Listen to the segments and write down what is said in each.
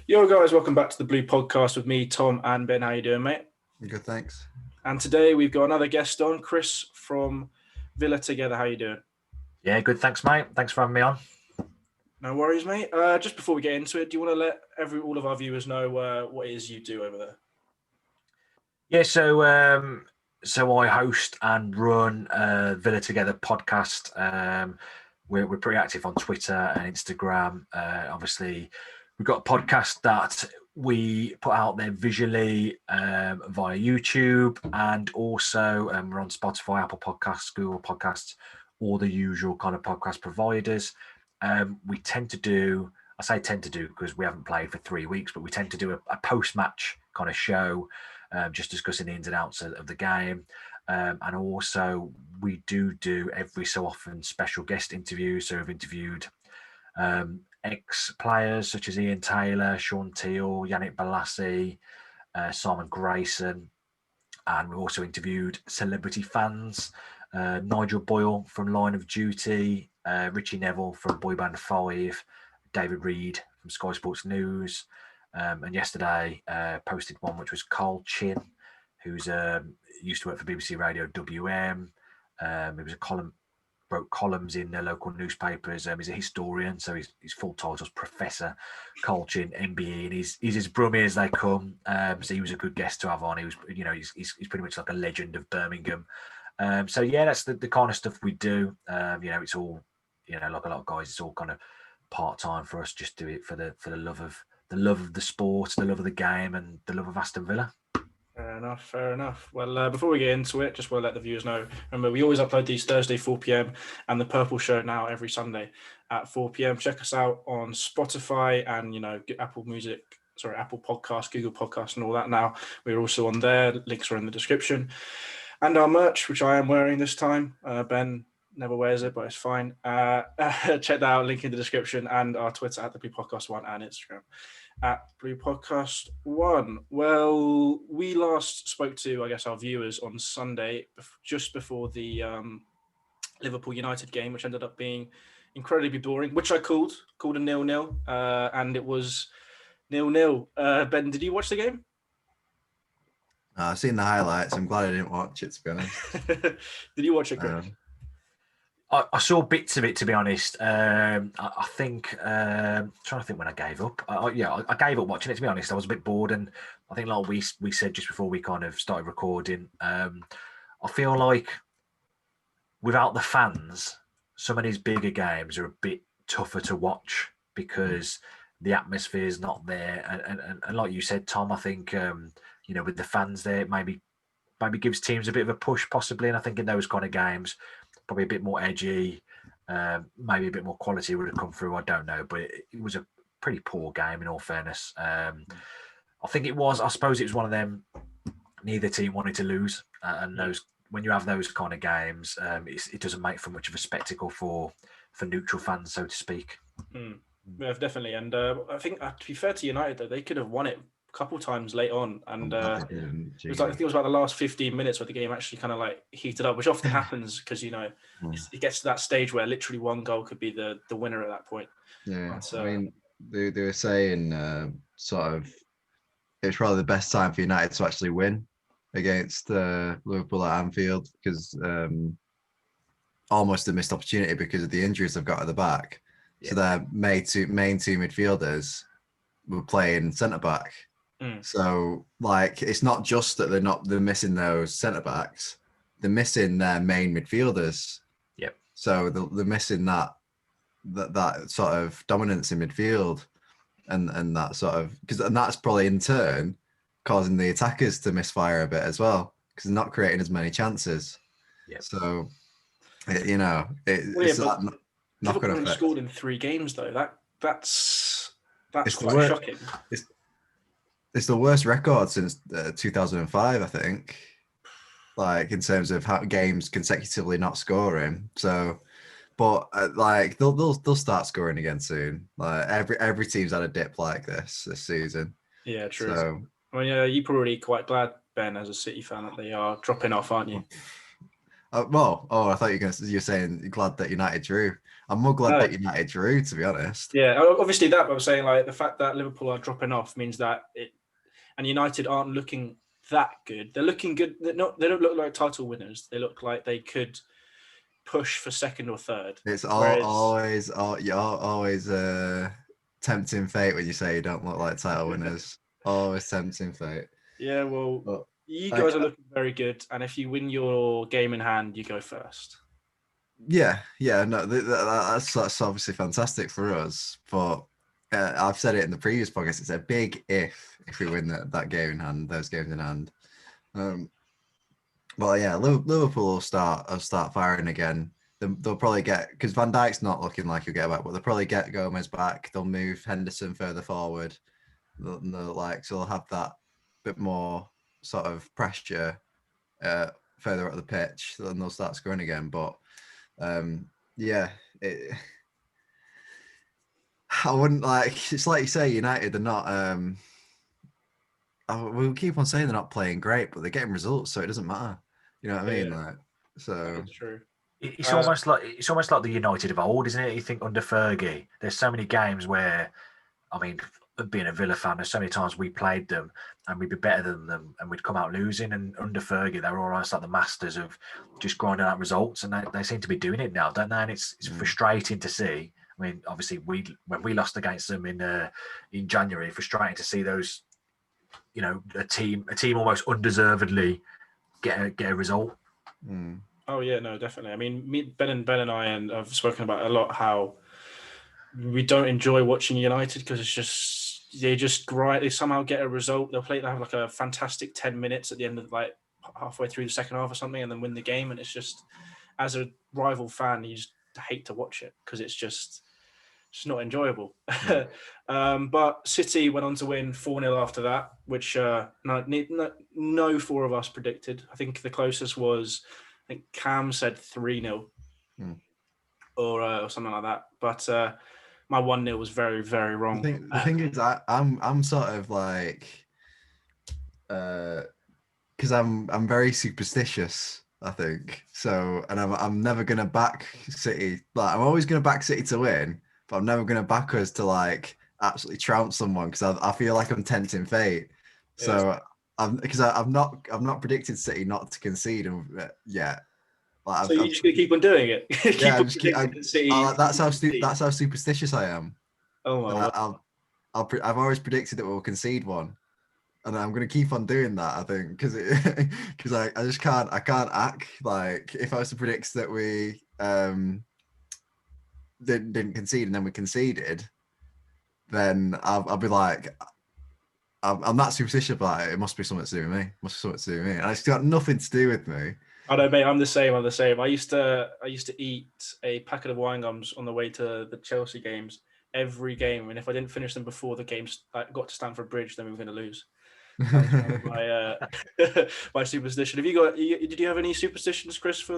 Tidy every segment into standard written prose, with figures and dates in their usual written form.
Yo guys, welcome back to the Blue Podcast with me, Tom and Ben. How you doing, mate? Good, thanks. And today we've got another guest on, Chris from Villa Together. How you doing? Yeah, good. Thanks, mate. Thanks for having me on. No worries, mate. Just before we get into it, do you want to let all of our viewers know what it is you do over there? Yeah, so I host and run Villa Together podcast. We're pretty active on Twitter and Instagram. Obviously, we've got a podcast that we put out there visually via YouTube, and also we're on Spotify, Apple Podcasts, Google Podcasts, all the usual kind of podcast providers. We tend to do, I say tend to do because we haven't played for 3 weeks, but we tend to do a post-match kind of show, just discussing the ins and outs of the game. And also we do every so often special guest interviews. So we've interviewed ex-players such as Ian Taylor, Sean Teal, Yannick Balassi, Simon Grayson. And we've also interviewed celebrity fans, Nigel Boyle from Line of Duty, Richie Neville from Boy Band 5, David Reed from Sky Sports News, and yesterday posted one which was Carl Chin, who's used to work for BBC Radio WM. He was wrote columns in the local newspapers. He's a historian, so his full title's Professor Carl Chin, MBE, and he's as brummy as they come. So he was a good guest to have on. He was, he's pretty much like a legend of Birmingham. So yeah, that's the kind of stuff we do. It's all, like a lot of guys, it's all kind of part time for us. Just do it for the love of the sport, the love of the game, and the love of Aston Villa. Fair enough. Well, before we get into it, just want to let the viewers know. Remember, we always upload these Thursday 4 p.m. and the Purple Show now every Sunday at 4 p.m. Check us out on Spotify and Apple Podcasts, Google Podcasts, and all that. Now we're also on there. Links are in the description. And our merch, which I am wearing this time. Ben never wears it, but it's fine. Check that out, link in the description, and our Twitter at the Blue Podcast 1 and Instagram at Blue Podcast 1. Well, we last spoke to, I guess, our viewers on Sunday, just before the Liverpool United game, which ended up being incredibly boring, which I called a 0-0, and it was 0-0. Ben, did you watch the game? I've seen the highlights. I'm glad I didn't watch it, to be honest. Did you watch it, Chris? I saw bits of it, to be honest. I think, trying to think when I gave up. I gave up watching it, to be honest. I was a bit bored, and I think like we said just before we kind of started recording, I feel like without the fans, some of these bigger games are a bit tougher to watch because the atmosphere is not there. And like you said, Tom, I think, with the fans there, it maybe gives teams a bit of a push, possibly. And I think in those kind of games, probably a bit more edgy, maybe a bit more quality would have come through. I don't know, but it was a pretty poor game in all fairness. I think I suppose it was one of them, neither team wanted to lose. And when you have those kind of games, it doesn't make for much of a spectacle for neutral fans, so to speak. Yeah, definitely. And I think, to be fair to United, though, they could have won it couple times late on, and it was like, I think it was about the last 15 minutes where the game actually kind of like heated up, which often happens because it gets to that stage where literally one goal could be the winner at that point. Yeah, I mean, they were saying sort of it was probably the best time for United to actually win against Liverpool at Anfield, because almost a missed opportunity because of the injuries they've got at the back. Yeah. So their main two midfielders were playing centre back. So like, it's not just that they're missing those centre backs, they're missing their main midfielders. Yep. So they're missing that sort of dominance in midfield, and that sort of, and that's probably in turn causing the attackers to misfire a bit as well, because they're not creating as many chances. Yep. So it's that knock-on effect. Scored in 3 games though. That's quite shocking. It's the worst record since 2005, I think. Like, in terms of how games consecutively not scoring. So, but like they'll start scoring again soon. Like every team's had a dip like this season. Yeah, true. So, I mean, you're probably quite glad, Ben, as a City fan, that they are dropping off, aren't you? I thought you're saying glad that United drew. I'm more glad No. that United drew, to be honest. Yeah, obviously that. But I was saying like the fact that Liverpool are dropping off means that and United aren't looking that good. They're looking good. They don't look like title winners. They look like they could push for second or third. It's Whereas, always tempting fate when you say you don't look like title winners. Always tempting fate. yeah, well, But you guys are looking very good, and if you win your game in hand, you go first. yeah, no, that's obviously fantastic for us. But I've said it in the previous podcast. It's a big if we win that game in hand, those games in hand. Well, yeah, Liverpool will start firing again. They'll probably get, because Van Dijk's not looking like he'll get back, but they'll probably get Gomez back. They'll move Henderson further forward. So they'll have that bit more sort of pressure further up the pitch. Then they'll start scoring again. But yeah, I wouldn't like. It's like you say, United. They're not. We'll keep on saying they're not playing great, but they're getting results, so it doesn't matter. You know what I mean? Yeah. Like, so That's true. It's almost like the United of old, isn't it? You think under Fergie, there's so many games where, I mean, being a Villa fan, there's so many times we played them and we'd be better than them and we'd come out losing. And under Fergie, they were almost like the masters of just grinding out results, and they seem to be doing it now, don't they? And it's frustrating to see. I mean, obviously, when we lost against them in January, frustrating to see those, you know, a team almost undeservedly get a result. Oh yeah, no, definitely. I mean, Ben and I have spoken about a lot how we don't enjoy watching United because it's just they just grind. They somehow get a result. They have like a fantastic 10 minutes at the end of like halfway through the second half or something, and then win the game. And it's just, as a rival fan, you just hate to watch it because it's just not enjoyable. But City went on to win 4-0 after that, which no four of us predicted. I think the closest was, I think Cam said 3-0 or something like that. But my 1-0 was very, very wrong. The thing is, I'm sort of like, because I'm very superstitious, I think. So, and I'm never gonna back City. Like, I'm always gonna back City to win, but I'm never gonna back us to like absolutely trounce someone because I feel like I'm tempting fate. So I've not predicted City not to concede yet. Like, so you're just gonna keep on doing it. That's how superstitious I am. Oh my God. I've always predicted that we'll concede one, and I'm going to keep on doing that. I think because I just can't act like if I was to predict that we didn't concede and then we conceded, then I'll be like, I'm that superstitious about it. It must be something to do with me. And it's got nothing to do with me. I know, mate. I'm the same. I used to eat a packet of wine gums on the way to the Chelsea games every game, and if I didn't finish them before the games got to Stamford Bridge, then we were going to lose. My superstition. Did you have any superstitions, Chris, for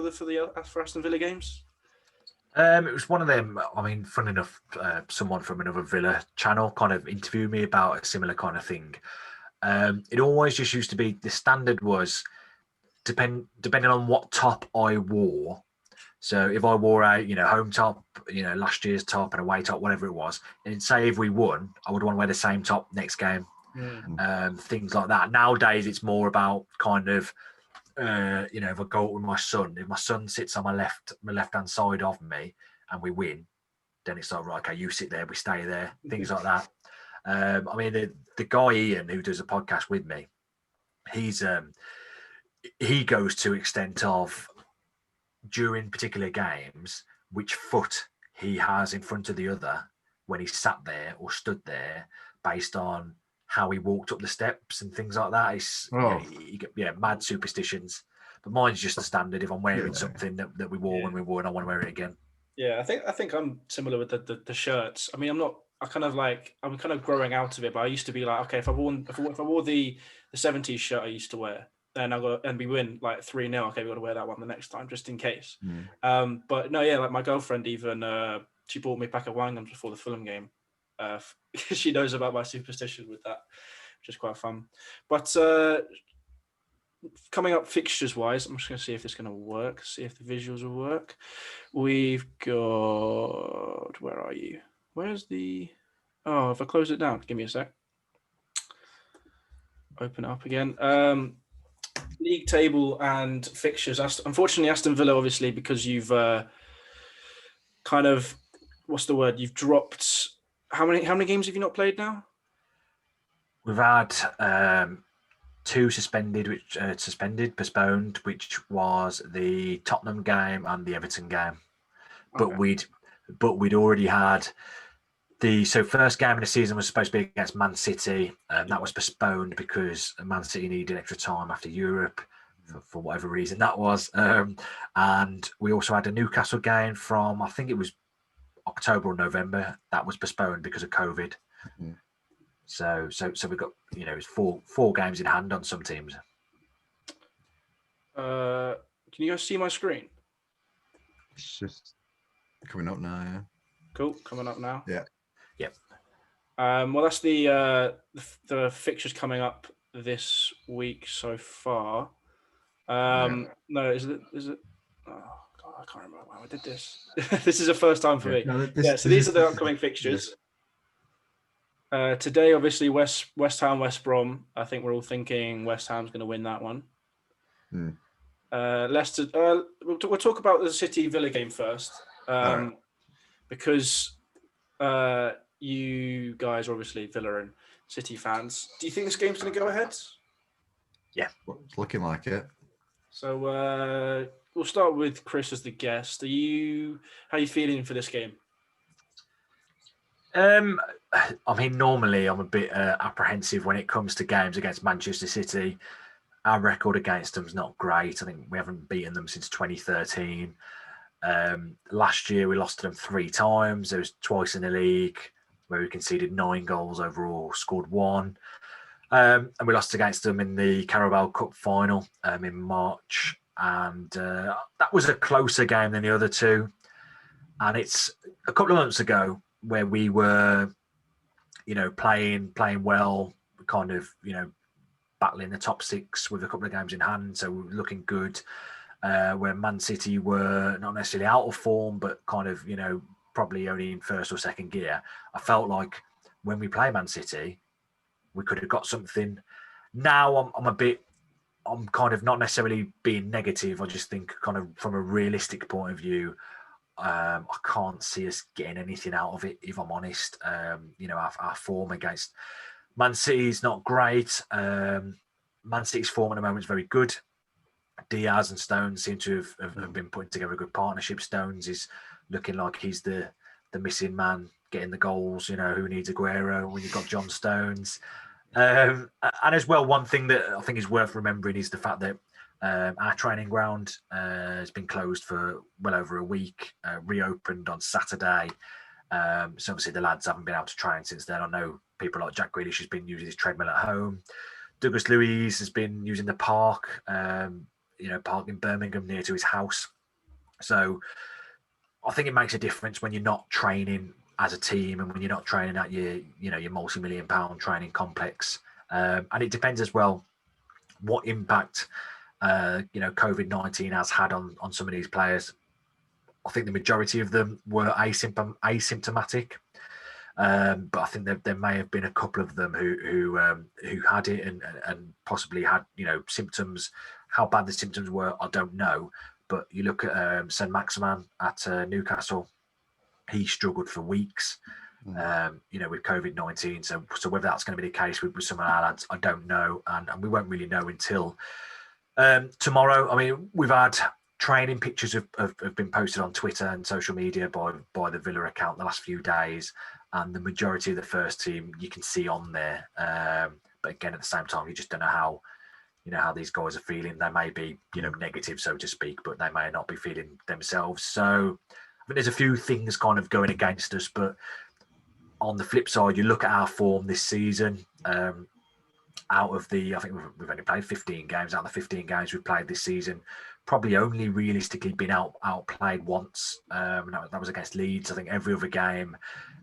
Aston Villa games? It was one of them. I mean, fun enough, someone from another Villa channel kind of interviewed me about a similar kind of thing. It always just used to be, the standard was depending on what top I wore. So if I wore a home top, last year's top and away top, whatever it was, and say if we won, I would want to wear the same top next game. Things like that. Nowadays, it's more about kind of, if I go with my son, if my son sits on my left hand side of me and we win, then it's like, right, okay, you sit there, we stay there, things like that. I mean, the guy Ian who does a podcast with me, he goes to extent of, during particular games, which foot he has in front of the other when he sat there or stood there, based on how he walked up the steps and things like that. It's mad superstitions. But mine's just the standard. If I'm wearing something that we wore when we won, I want to wear it again. Yeah, I think I'm similar with the shirts. I mean, I'm kind of growing out of it, but I used to be like, okay, if I wore the 70s shirt I used to wear, then we win like 3-0. Okay, we got to wear that one the next time just in case. But no, yeah, like my girlfriend even she bought me a pack of wine gums before the Fulham game. She knows about my superstition with that, which is quite fun. But coming up fixtures wise, I'm just going to see if this is going to work. See if the visuals will work. We've got. Where are you? Where's the? Oh, if I close it down, give me a sec. Open it up again. League table and fixtures. Unfortunately, Aston Villa, obviously, because you've kind of, what's the word? You've dropped. How many games have you not played now? We've had 2 postponed, which was the Tottenham game and the Everton game. But Okay. we'd already had so first game of the season was supposed to be against Man City, and that was postponed because Man City needed extra time after Europe for whatever reason that was. And we also had a Newcastle game from, I think it was October or November, that was postponed because of COVID. Mm-hmm. So we got, it's four games in hand on some teams. Can you guys see my screen? It's just coming up now, yeah. Cool, coming up now. Yeah. Yep. Well, that's the fixtures coming up this week so far. No, is it? Oh God, I can't remember how I did this. This is the first time for me. No, So these are the upcoming fixtures. Today, obviously, West Ham, West Brom. I think we're all thinking West Ham's going to win that one. Leicester. We'll talk about the City Villa game first, right. because you guys are obviously Villa and City fans. Do you think this game's going to go ahead? Yeah, it's looking like it. So we'll start with Chris as the guest. How are you feeling for this game? I mean, normally I'm a bit apprehensive when it comes to games against Manchester City. Our record against them is not great. I think we haven't beaten them since 2013. Last year we lost to them 3 times. There was twice in the league where we conceded 9 goals overall, scored 1. And we lost against them in the Carabao Cup final in March. And that was a closer game than the other 2. And it's a couple of months ago where we were, playing well, kind of, battling the top 6 with a couple of games in hand. So we were looking good. Where Man City were not necessarily out of form, but kind of, probably only in first or second gear. I felt like when we play Man City, we could have got something. Now I'm kind of not necessarily being negative. I just think kind of from a realistic point of view, I can't see us getting anything out of it, if I'm honest. Our form against Man City is not great. Man City's form at the moment is very good. Diaz and Stones seem to have been putting together a good partnership. Stones is looking like he's the missing man, getting the goals. Who needs Aguero when you've got John Stones? And as well, one thing that I think is worth remembering is the fact that our training ground has been closed for well over a week, reopened on Saturday. So obviously the lads haven't been able to train since then. I know people like Jack Grealish has been using his treadmill at home. Douglas Luiz has been using the park, park in Birmingham near to his house. So I think it makes a difference when you're not training as a team and when you're not training at your multi-million-pound training complex. And it depends as well what impact COVID-19 has had on some of these players. I think the majority of them were asymptomatic, but I think there may have been a couple of them who had it and possibly had symptoms. How bad the symptoms were, I don't know. But you look at Saint-Maximin at Newcastle, he struggled for weeks, with COVID-19. So whether that's going to be the case with some of our lads, I don't know, and we won't really know until tomorrow. I mean, we've had training pictures have been posted on Twitter and social media by the Villa account the last few days, and the majority of the first team you can see on there. But again, at the same time, you just don't know how these guys are feeling. They may be negative, so to speak, but they may not be feeling themselves. So I think there's a few things kind of going against us. But on the flip side, you look at our form this season. I think we've only played 15 games. Out of the 15 games we've played this season, probably only realistically been outplayed once. And that was against Leeds. I think every other game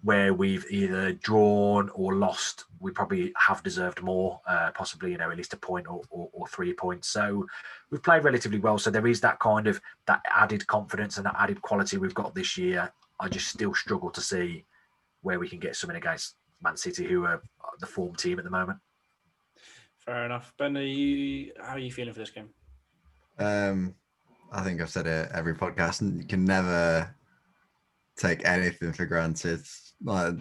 where we've either drawn or lost, we probably have deserved more, possibly, at least a point or 3 points. So we've played relatively well. So there is that kind of that added confidence and that added quality we've got this year. I just still struggle to see where we can get something against Man City, who are the form team at the moment. Fair enough. Ben, how are you feeling for this game? I think I've said it every podcast, and you can never take anything for granted. Like,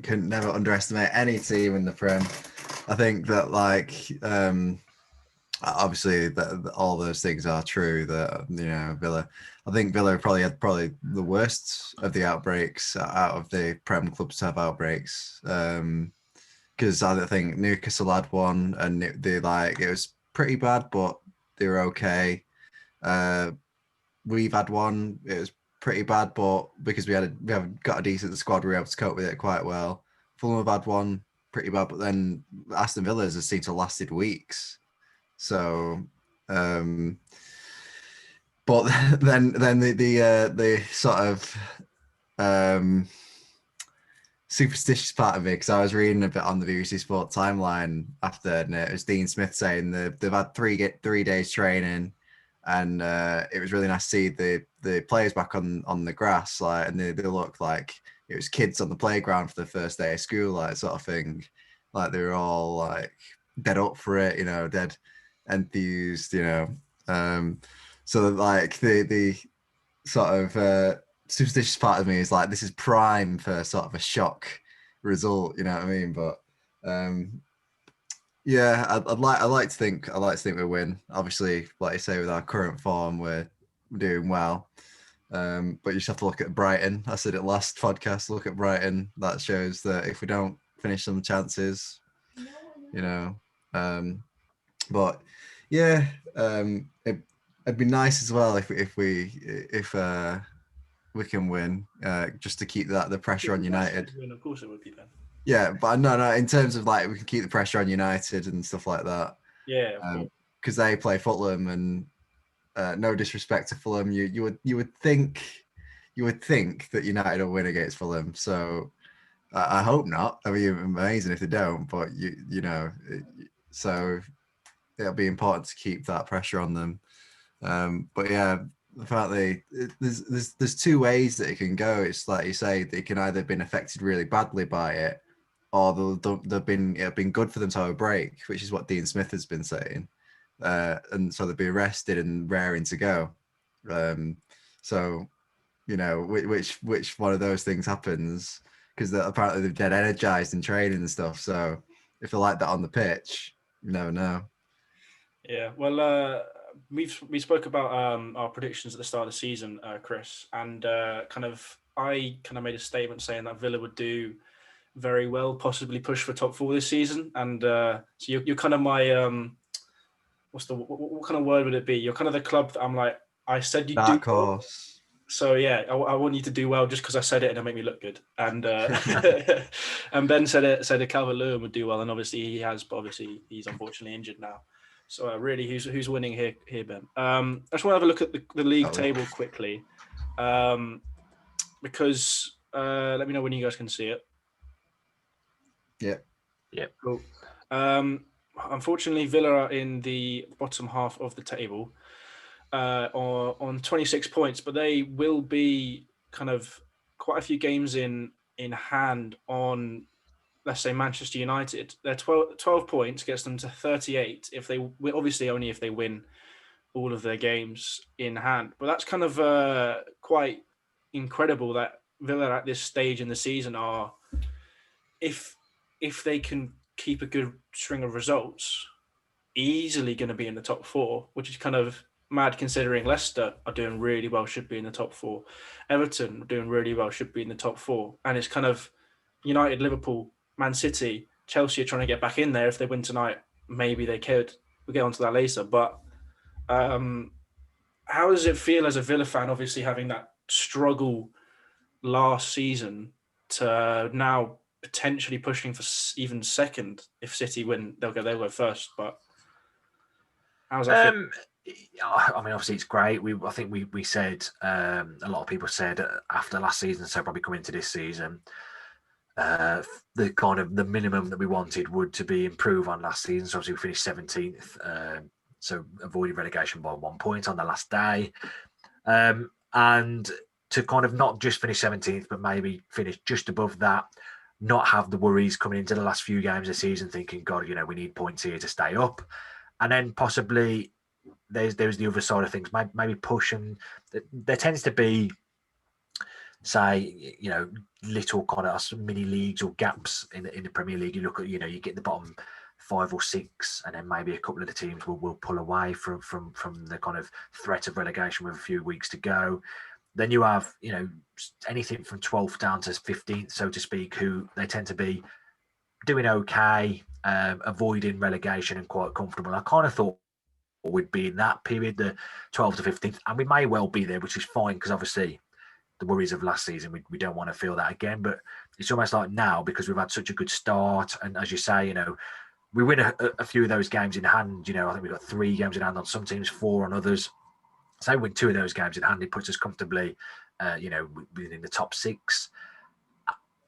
can never underestimate any team in the Prem. I think that, obviously that all those things are true. That Villa. I think Villa probably had the worst of the outbreaks out of the Prem clubs to have outbreaks. Because I think Newcastle had one, and it was pretty bad, but they were okay. We've had one. It was pretty bad, but because we have got a decent squad, we were able to cope with it quite well. Fulham have had one pretty bad, but then Aston Villa has seemed to have lasted weeks. So, but then the sort of superstitious part of me, because I was reading a bit on the BBC Sport timeline after, and it was Dean Smith saying they've had 3 days training, and it was really nice to see the players back on the grass, and they looked like it was kids on the playground for the first day of school, sort of thing. Like they were all dead up for it, dead enthused, so the sort of superstitious part of me is this is prime for sort of a shock result, you know what I mean? But yeah, I'd like to think we win. Obviously, like you say, with our current form, we're doing well. But you just have to look at Brighton. I said it last podcast. Look at Brighton. That shows that if we don't finish some chances, but yeah, it'd be nice as well if we can win, just to keep the pressure on United. Of course it would be, Ben. Yeah, but no, in terms of we can keep the pressure on United and stuff like that. Yeah, because they play Fulham, and no disrespect to Fulham, you would think that United will win against Fulham. So I hope not. I mean, it'd be amazing if they don't, but so it'll be important to keep that pressure on them. But yeah, apparently there's 2 ways that it can go. It's like you say, they can either been affected really badly by it, or it've been good for them to have a break, which is what Dean Smith has been saying. And so they'll be rested and raring to go. So which one of those things happens, because apparently they're dead energized in training and stuff. So if they're like that on the pitch, you never know. Yeah, well, we spoke about our predictions at the start of the season, Chris, and I kind of made a statement saying that Villa would do very well, possibly push for top 4 this season. And so you're kind of my what kind of word would it be? You're kind of the club that I'm like, I said you'd do well. So yeah, I want you to do well just because I said it and it'll make me look good. And and Ben said that Calvert-Lewin would do well, and obviously he has, but obviously he's unfortunately injured now. So really, who's winning here, Ben? I just want to have a look at the league table quickly, because let me know when you guys can see it. Yep. Cool. Unfortunately, Villa are in the bottom half of the table on 26 points, but they will be kind of quite a few games in hand on, let's say, Manchester United. Their 12 points gets them to 38 if they obviously only if they win all of their games in hand. But that's kind of quite incredible that Villa at this stage in the season are, if they can keep a good string of results, easily going to be in the top 4, which is kind of mad considering Leicester are doing really well, should be in the top 4. Everton doing really well, should be in the top 4. And it's kind of United, Liverpool, Man City, Chelsea are trying to get back in there. If they win tonight, maybe they could. We'll get onto that later. But how does it feel as a Villa fan, obviously having that struggle last season to now potentially pushing for even second? If City win, they'll go first. But how's that feel? I mean, obviously it's great. I think we said, a lot of people said after last season, so probably coming into this season, the kind of the minimum that we wanted would to be improve on last season. So obviously we finished 17th, so avoided relegation by 1 point on the last day, and to kind of not just finish 17th, but maybe finish just above that. Not have the worries coming into the last few games of the season, thinking, God, we need points here to stay up, and then possibly there's the other side of things. Maybe push, and there tends to be, say, little kind of mini leagues or gaps in the Premier League. You look at, you get the bottom 5 or 6, and then maybe a couple of the teams will pull away from the kind of threat of relegation with a few weeks to go. Then you have, anything from 12th down to 15th, so to speak, who they tend to be doing okay, avoiding relegation and quite comfortable. I kind of thought we'd be in that period, the 12th to 15th, and we may well be there, which is fine, because obviously the worries of last season, we don't want to feel that again. But it's almost like now, because we've had such a good start, and as you say, we win a few of those games in hand. I think we've got 3 games in hand on some teams, 4 on others. Say we win 2 of those games in hand, it puts us comfortably, within the top 6.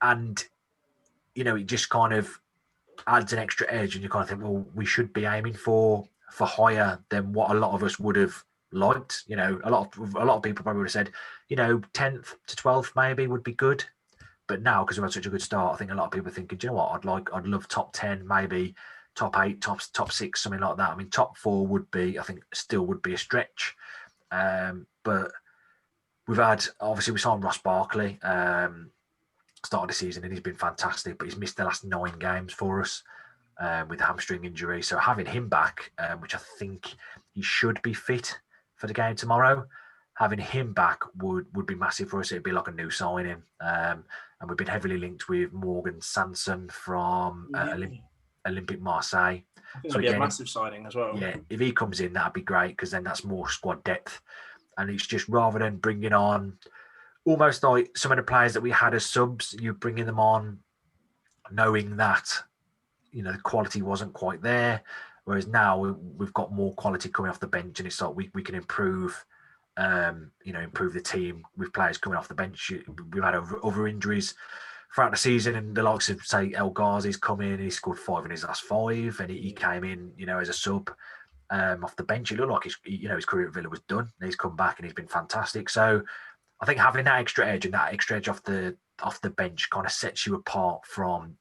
And, it just kind of adds an extra edge, and you kind of think, well, we should be aiming for higher than what a lot of us would have liked. A lot of people probably would have said, 10th to 12th maybe would be good. But now, because we've had such a good start, I think a lot of people are thinking, do you know what, I'd love top 10, maybe top 8, top 6, something like that. I mean, top 4 would be, I think, still would be a stretch. But we've had, obviously, we signed Ross Barkley, start of the season, and he's been fantastic, but he's missed the last 9 games for us with a hamstring injury. So having him back, which I think he should be fit for the game tomorrow, having him back would be massive for us. It'd be like a new signing. And we've been heavily linked with Morgan Sanson from Olympique Marseille. I think that'd be a massive signing as well. Yeah, if he comes in, that'd be great, because then that's more squad depth. And it's just, rather than bringing on almost like some of the players that we had as subs, you bringing them on knowing that, the quality wasn't quite there. Whereas now we've got more quality coming off the bench, and it's like we can improve, improve the team with players coming off the bench. We've had other injuries throughout the season, and the likes of, say, El Ghazi's come in, he scored 5 in his last 5, and he came in, as a sub off the bench. It looked like his career at Villa was done, and he's come back and he's been fantastic. So I think having that extra edge, and that extra edge off the bench, kind of sets you apart from,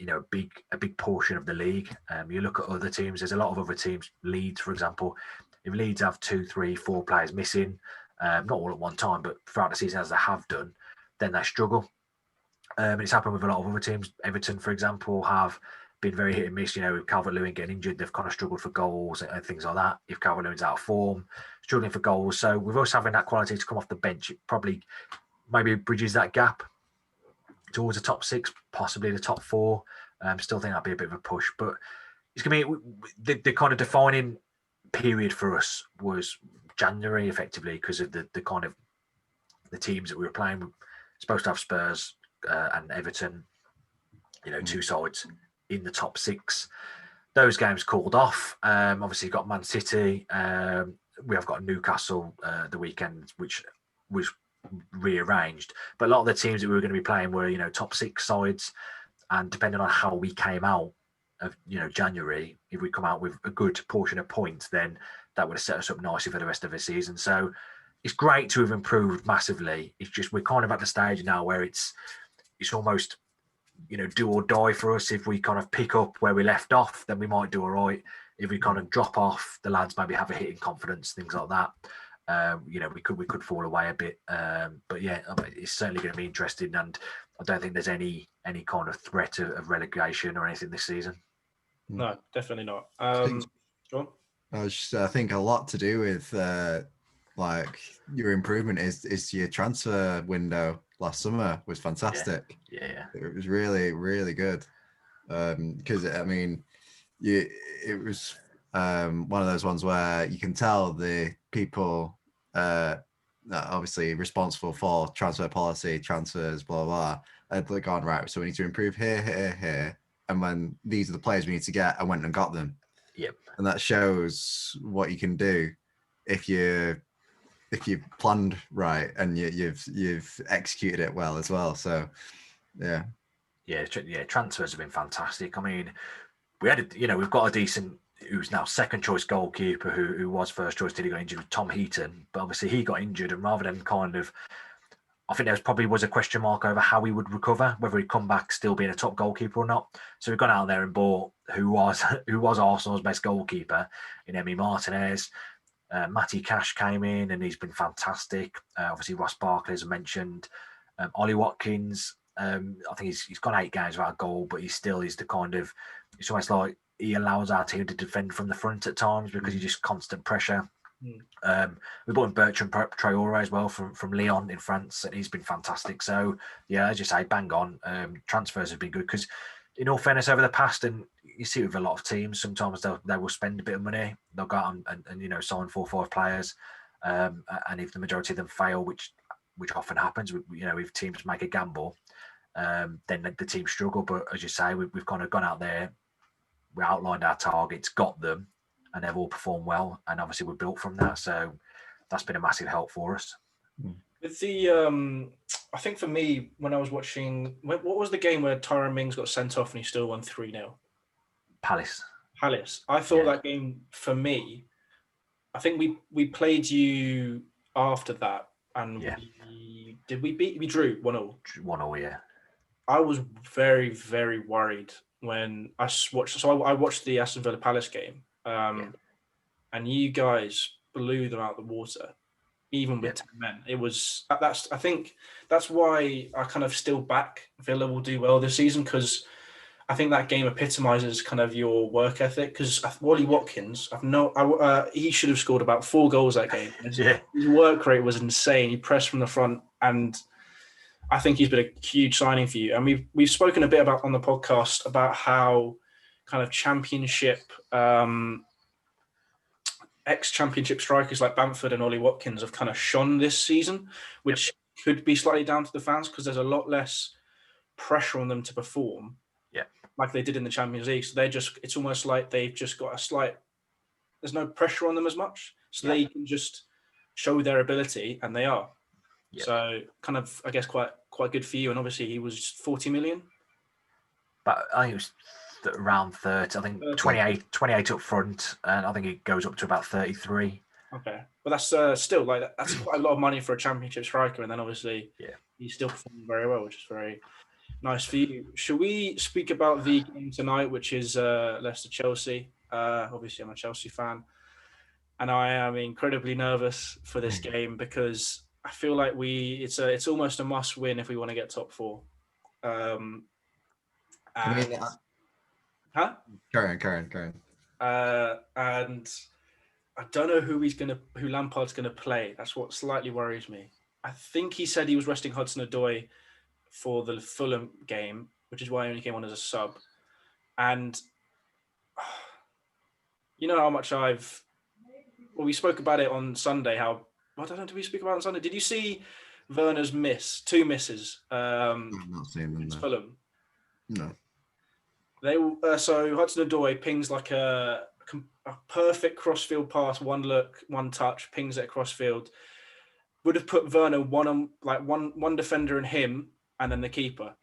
a big portion of the league. You look at other teams. There's a lot of other teams. Leeds, for example, if Leeds have 2, 3, 4 players missing, not all at one time, but throughout the season, as they have done, then they struggle. And it's happened with a lot of other teams. Everton, for example, have been very hit and miss. With Calvert-Lewin getting injured, they've kind of struggled for goals and things like that. If Calvert-Lewin's out of form, struggling for goals. So with us having that quality to come off the bench, it probably maybe bridges that gap towards the top 6, possibly the top 4. Still think that'd be a bit of a push, but it's going to be the kind of defining period for us was January, effectively, because of the kind of the teams that we were playing. We're supposed to have Spurs and Everton, 2 sides in the top 6. Those games called off. Obviously, you've got Man City. We have got Newcastle the weekend, which was rearranged. But a lot of the teams that we were going to be playing were, top 6 sides. And depending on how we came out of, January, if we come out with a good portion of points, then that would have set us up nicely for the rest of the season. So it's great to have improved massively. It's just, we're kind of at the stage now where it's almost, do or die for us. If we kind of pick up where we left off, then we might do all right. If we kind of drop off, the lads maybe have a hit in confidence, things like that. We could fall away a bit. But yeah, it's certainly going to be interesting, and I don't think there's any kind of threat of relegation or anything this season. No, definitely not. Go on. I think a lot to do with your improvement is your transfer window last summer was fantastic. Yeah. It was really, really good. Because it was one of those ones where you can tell the people obviously responsible for transfer policy, transfers, blah blah, had gone, right, so we need to improve here. And when these are the players we need to get, I went and got them. Yep. And that shows what you can do if you planned right and you've executed it well as well. So yeah. Transfers have been fantastic. I mean, we've got a decent, who's now second choice goalkeeper who was first choice till he got injured, with Tom Heaton, but obviously he got injured, and rather than I think there probably was a question mark over how he would recover, whether he'd come back still being a top goalkeeper or not. So we've gone out there and bought who was Arsenal's best goalkeeper in Emi Martinez. Matty Cash came in and he's been fantastic. Obviously Ross Barkley, as I mentioned. Ollie Watkins, I think he's got 8 games without a goal, but he still is it's almost like he allows our team to defend from the front at times because he's just constant pressure. We bought in Bertrand Traore as well from Lyon in France, and he's been fantastic. So yeah, as you say, bang on. Transfers have been good because, in all fairness, over the past, and you see it with a lot of teams, sometimes they will spend a bit of money. They'll go out and sign 4 or 5 players, and if the majority of them fail, which often happens, if teams make a gamble, then the team struggle. But as you say, we've kind of gone out there, we outlined our targets, got them, and they've all performed well. And obviously we're built from that. So that's been a massive help for us. With the, I think for me, when I was watching, what was the game where Tyrone Mings got sent off and he still won 3-0? Palace. I thought that game, for me, I think we played you after that. And we drew 1-0. 1-0, yeah. I was very, very worried when I watched. So I watched the Aston Villa Palace game, and you guys blew them out of the water, even with 10 men. It was I think that's why I kind of still back Villa will do well this season, because I think that game epitomizes kind of your work ethic. Because Wally Watkins, he should have scored about 4 goals that game. His work rate was insane. He pressed from the front, and I think he's been a huge signing for you. And we've spoken a bit about on the podcast about how kind of championship, ex-championship strikers like Bamford and Ollie Watkins have kind of shone this season, which could be slightly down to the fans because there's a lot less pressure on them to perform, like they did in the Champions League. So it's almost like they've just got there's no pressure on them as much, so they can just show their ability, and they are. So kind of, I guess, quite good for you. And obviously he was 40 million. But I think it was around 30. I think 28 up front, and I think it goes up to about 33. Okay. But that's still that's quite a lot of money for a championship striker. And then obviously he's still performing very well, which is very nice for you. Should we speak about the game tonight, which is Leicester-Chelsea? Obviously I'm a Chelsea fan, and I am incredibly nervous for this game because I feel like it's almost a must win if we want to get top 4. Carry on. And I don't know who Lampard's gonna play. That's what slightly worries me. I think he said he was resting Hudson-Odoi for the Fulham game, which is why he only came on as a sub. And you know how much we spoke about it on Sunday, how I don't know, did we speak about it on Sunday? Did you see Werner's 2 misses? I've not seen them. Fulham. No. So Hudson-Odoi pings like a perfect crossfield pass, one look, one touch, pings it across field. Would have put Werner one defender and him, and then the keeper.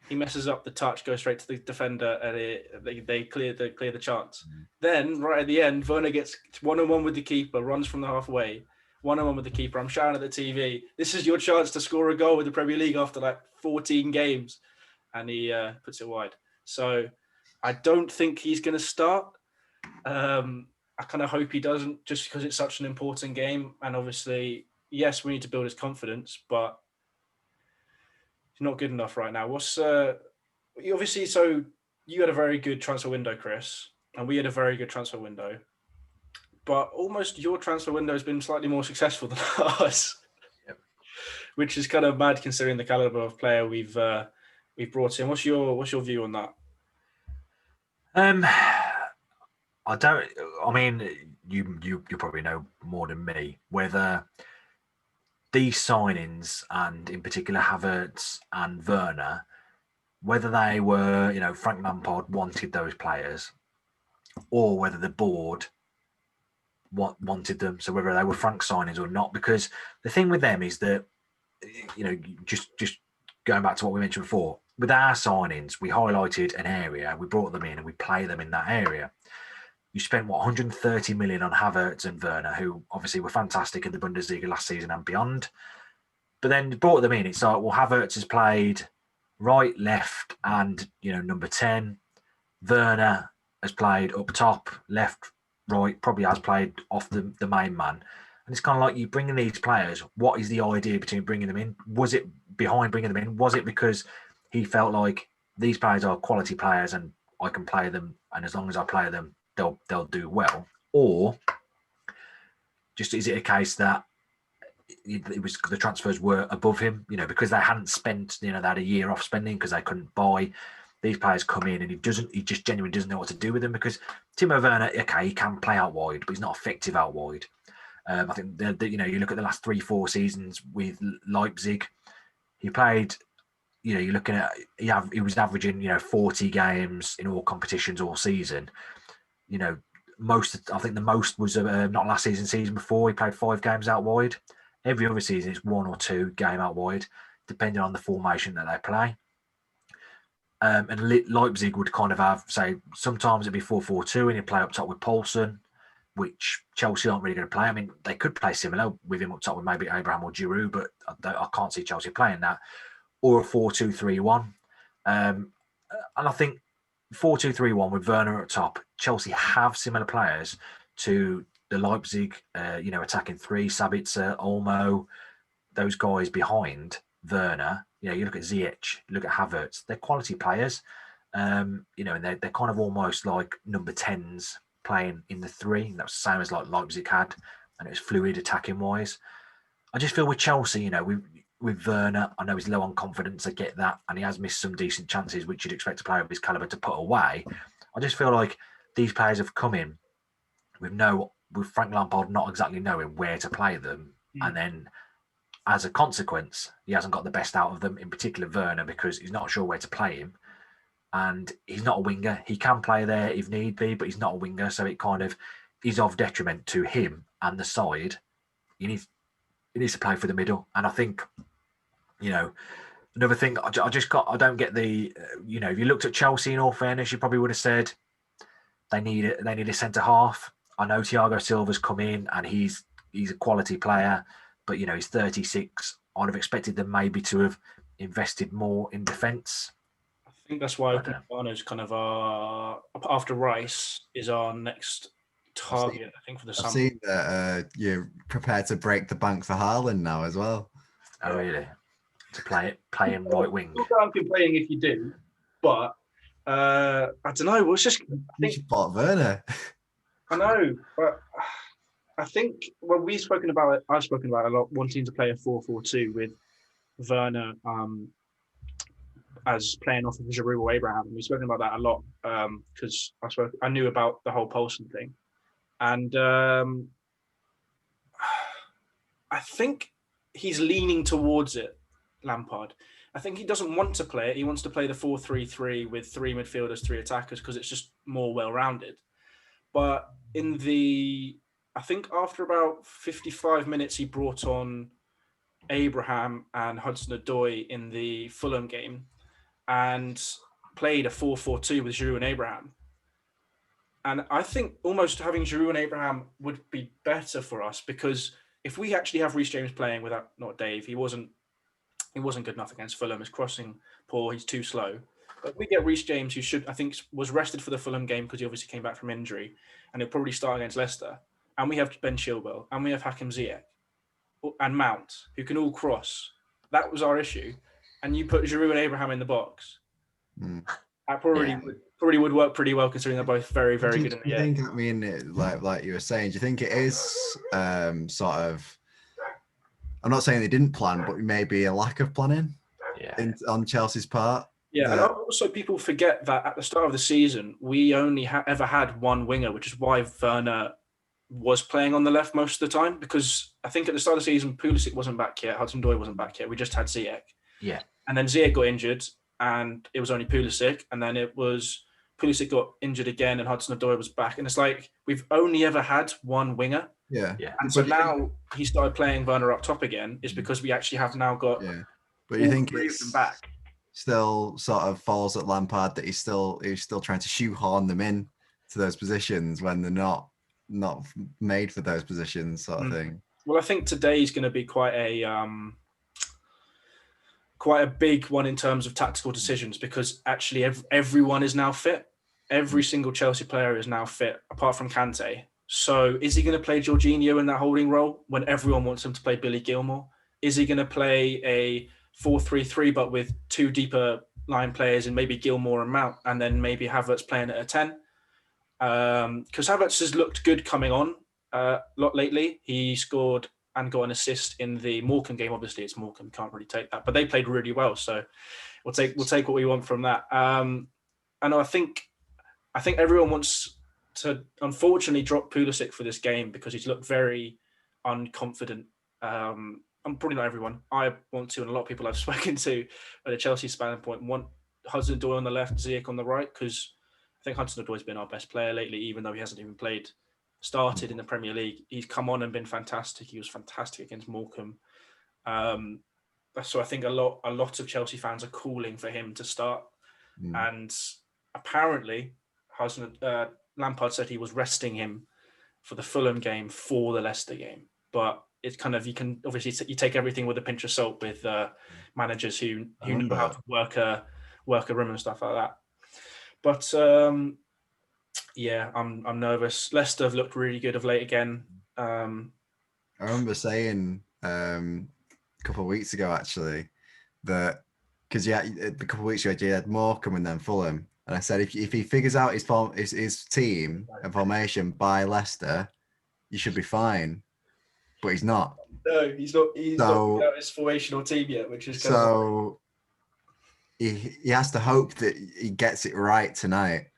He messes up the touch, goes straight to the defender, and they clear the chance. Then right at the end, Werner gets 1-on-1 with the keeper, runs from the halfway. 1-on-1 with the keeper. I'm shouting at the TV, this is your chance to score a goal with the Premier League after 14 games. And he puts it wide. So I don't think he's going to start. I kind of hope he doesn't, just because it's such an important game. And obviously, yes, we need to build his confidence, but he's not good enough right now. Obviously, so you had a very good transfer window, Chris, and we had a very good transfer window. But almost your transfer window has been slightly more successful than ours, which is kind of mad considering the caliber of player we've brought in. What's your view on that? You probably know more than me whether these signings, and in particular Havertz and Werner, whether they were, Frank Lampard wanted those players, or whether the board wanted them. So whether they were Frank signings or not, because the thing with them is that, just going back to what we mentioned before, with our signings, we highlighted an area, we brought them in, and we play them in that area. You spent 130 million on Havertz and Werner, who obviously were fantastic in the Bundesliga last season and beyond. But then you brought them in. It's like, well, Havertz has played right, left, and number 10. Werner has played up top, left, right. Probably has played off the main man. And it's kind of like, you bringing these players. What is the idea between bringing them in? Was it behind bringing them in? Was it because he felt like these players are quality players and I can play them, and as long as I play them, they'll do well? Or just is it a case that it was the transfers were above him, because they hadn't spent, they had a year off spending because they couldn't buy. These players come in and he just genuinely doesn't know what to do with them, because Timo Werner, okay, he can play out wide, but he's not effective out wide. I think you look at the last 3-4 seasons with Leipzig, he played. You're looking at he was averaging 40 games in all competitions all season. I think the most was not last season before. He played 5 games out wide. Every other season it's 1 or 2 game out wide, depending on the formation that they play. And Leipzig would kind of have, say, sometimes it'd be 4-4-2 and he'd play up top with Poulsen, which Chelsea aren't really going to play. I mean, they could play similar with him up top with maybe Abraham or Giroud, but I can't see Chelsea playing that. Or a 4-2-3-1. And I think 4-2-3-1 with Werner at top, Chelsea have similar players to the Leipzig, attacking 3, Sabitzer, Olmo, those guys behind Werner. You look at Ziyech, you look at Havertz, they're quality players, and they're kind of almost like number 10s playing in the 3. That was the same as like Leipzig had, and it was fluid attacking wise. I just feel with Chelsea, with Werner, I know he's low on confidence, I get that, and he has missed some decent chances, which you'd expect a player of his calibre to put away. I just feel like these players have come in with Frank Lampard not exactly knowing where to play them, and then as a consequence, he hasn't got the best out of them, in particular Werner, because he's not sure where to play him. And he's not a winger. He can play there if need be, but he's not a winger, so it kind of is of detriment to him and the side. He needs to play for the middle. And I think, another thing, I don't get the, if you looked at Chelsea, in all fairness, you probably would have said they need a centre-half. I know Thiago Silva's come in and he's a quality player, but he's 36. I'd have expected them maybe to have invested more in defence. I think that's why Upamecano's kind of after Rice is our next target. I think for the summer. I've seen that you're prepared to break the bank for Haaland now as well. Oh really? To play in right wing. I'm complaining if you do, but I don't know. It's just You should bought Werner. I know, but I think I've spoken about it a lot, wanting to play a 4-4-2 with Werner as playing off of Giroud or Abraham. And we've spoken about that a lot because I knew about the whole Poulsen thing. And I think he's leaning towards it, Lampard. I think he doesn't want to play it. He wants to play the 4-3-3 with 3 midfielders, 3 attackers, because it's just more well-rounded. But I think after about 55 minutes, he brought on Abraham and Hudson-Odoi in the Fulham game and played a 4-4-2 with Giroud and Abraham. And I think almost having Giroud and Abraham would be better for us, because if we actually have Reece James playing without, not Dave, he wasn't good enough against Fulham. His crossing poor, he's too slow. But we get Reece James, who was rested for the Fulham game because he obviously came back from injury, and he'll probably start against Leicester. And we have Ben Chilwell, and we have Hakim Ziyech, and Mount, who can all cross. That was our issue. And you put Giroud and Abraham in the box. That probably would work pretty well, considering they're both very, very good in the air. I mean, like you were saying, do you think it is sort of, I'm not saying they didn't plan, but maybe a lack of planning on Chelsea's part? Yeah, and also people forget that at the start of the season, we only ever had one winger, which is why Werner was playing on the left most of the time, because I think at the start of the season, Pulisic wasn't back yet, Hudson-Odoi wasn't back yet. We just had Ziyech. Yeah. And then Ziyech got injured, and it was only Pulisic, and then it was Pulisic got injured again, and Hudson-Odoi was back. And it's like we've only ever had one winger. Yeah. And so now he started playing Werner up top again, is because we actually have now got But you think three of them back. Still sort of falls at Lampard that he's still trying to shoehorn them in to those positions when they're not made for those positions, sort of thing. Well, I think today's going to be quite a big one in terms of tactical decisions, because actually everyone is now fit. Every single Chelsea player is now fit, apart from Kante. So is he going to play Jorginho in that holding role when everyone wants him to play Billy Gilmore? Is he going to play a 4-3-3 but with two deeper line players and maybe Gilmore and Mount, and then maybe Havertz playing at a 10? Because Havertz has looked good coming on a lot lately. He scored and got an assist in the Morecambe game. Obviously, it's Morecambe, can't really take that, but they played really well. So we'll take what we want from that. And I think everyone wants to unfortunately drop Pulisic for this game because he's looked very unconfident. I'm probably not everyone. I want to, and a lot of people I've spoken to at a Chelsea standpoint want Hudson-Odoi on the left, Ziyech on the right, because I think Hudson-Odoi's been our best player lately, even though he hasn't even started in the Premier League. He's come on and been fantastic. He was fantastic against Morecambe. So I think a lot of Chelsea fans are calling for him to start. And apparently, Lampard said he was resting him for the Fulham game for the Leicester game. But it's kind of, you can obviously you take everything with a pinch of salt with managers who know how to work a room and stuff like that. But I'm nervous. Leicester have looked really good of late again. I remember saying a couple of weeks ago actually that because a couple of weeks ago he had Morecambe and then Fulham, and I said if he figures out his team and formation by Leicester, you should be fine. But he's not. No, he's not. He's not got his formational team yet, which is kind of he has to hope that he gets it right tonight.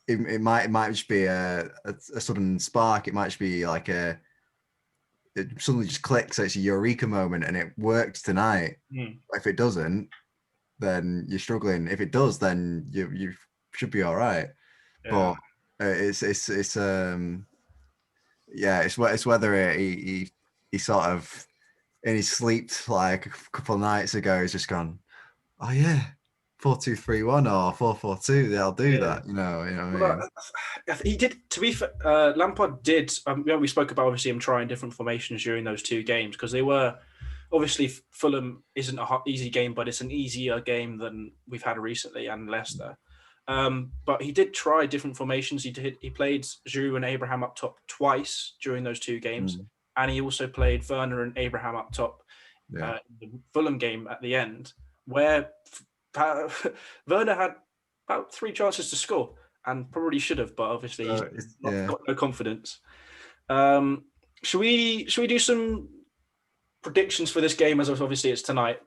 It might just be a sudden spark. It might just be like it suddenly just clicks. So it's a eureka moment, and it works tonight. If it doesn't, then you're struggling. If it does, then you should be all right. Yeah. But it's whether he sort of in his sleep like a couple of nights ago he's just gone, oh yeah, 4-2-3-1 or 4-4-2. They'll do that, you know what I mean? He did. To be fair, Lampard did. We spoke about obviously him trying different formations during those two games because they were obviously Fulham isn't an easy game, but it's an easier game than we've had recently, and Leicester. But he did try different formations. He played Giroud and Abraham up top twice during those two games, and he also played Werner and Abraham up top in the Fulham game at the end, where Werner had about 3 chances to score and probably should have, but obviously he's got no confidence. Should we do some predictions for this game, as obviously it's tonight,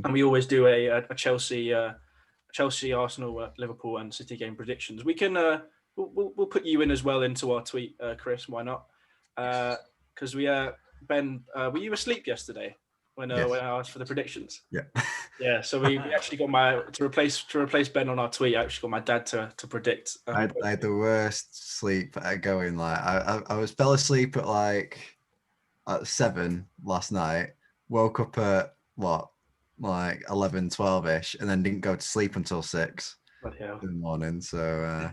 and we always do a Chelsea, Arsenal, Liverpool, and City game predictions. We can we'll put you in as well into our tweet, Chris. Why not? Because Ben, were you asleep yesterday when I asked for the predictions? Yeah. Yeah. So we actually got to replace Ben on our tweet. I actually got my dad to predict. I had the worst sleep going. Like I fell asleep at 7 last night. Woke up at like 11, 12-ish, and then didn't go to sleep until 6 in the morning. So I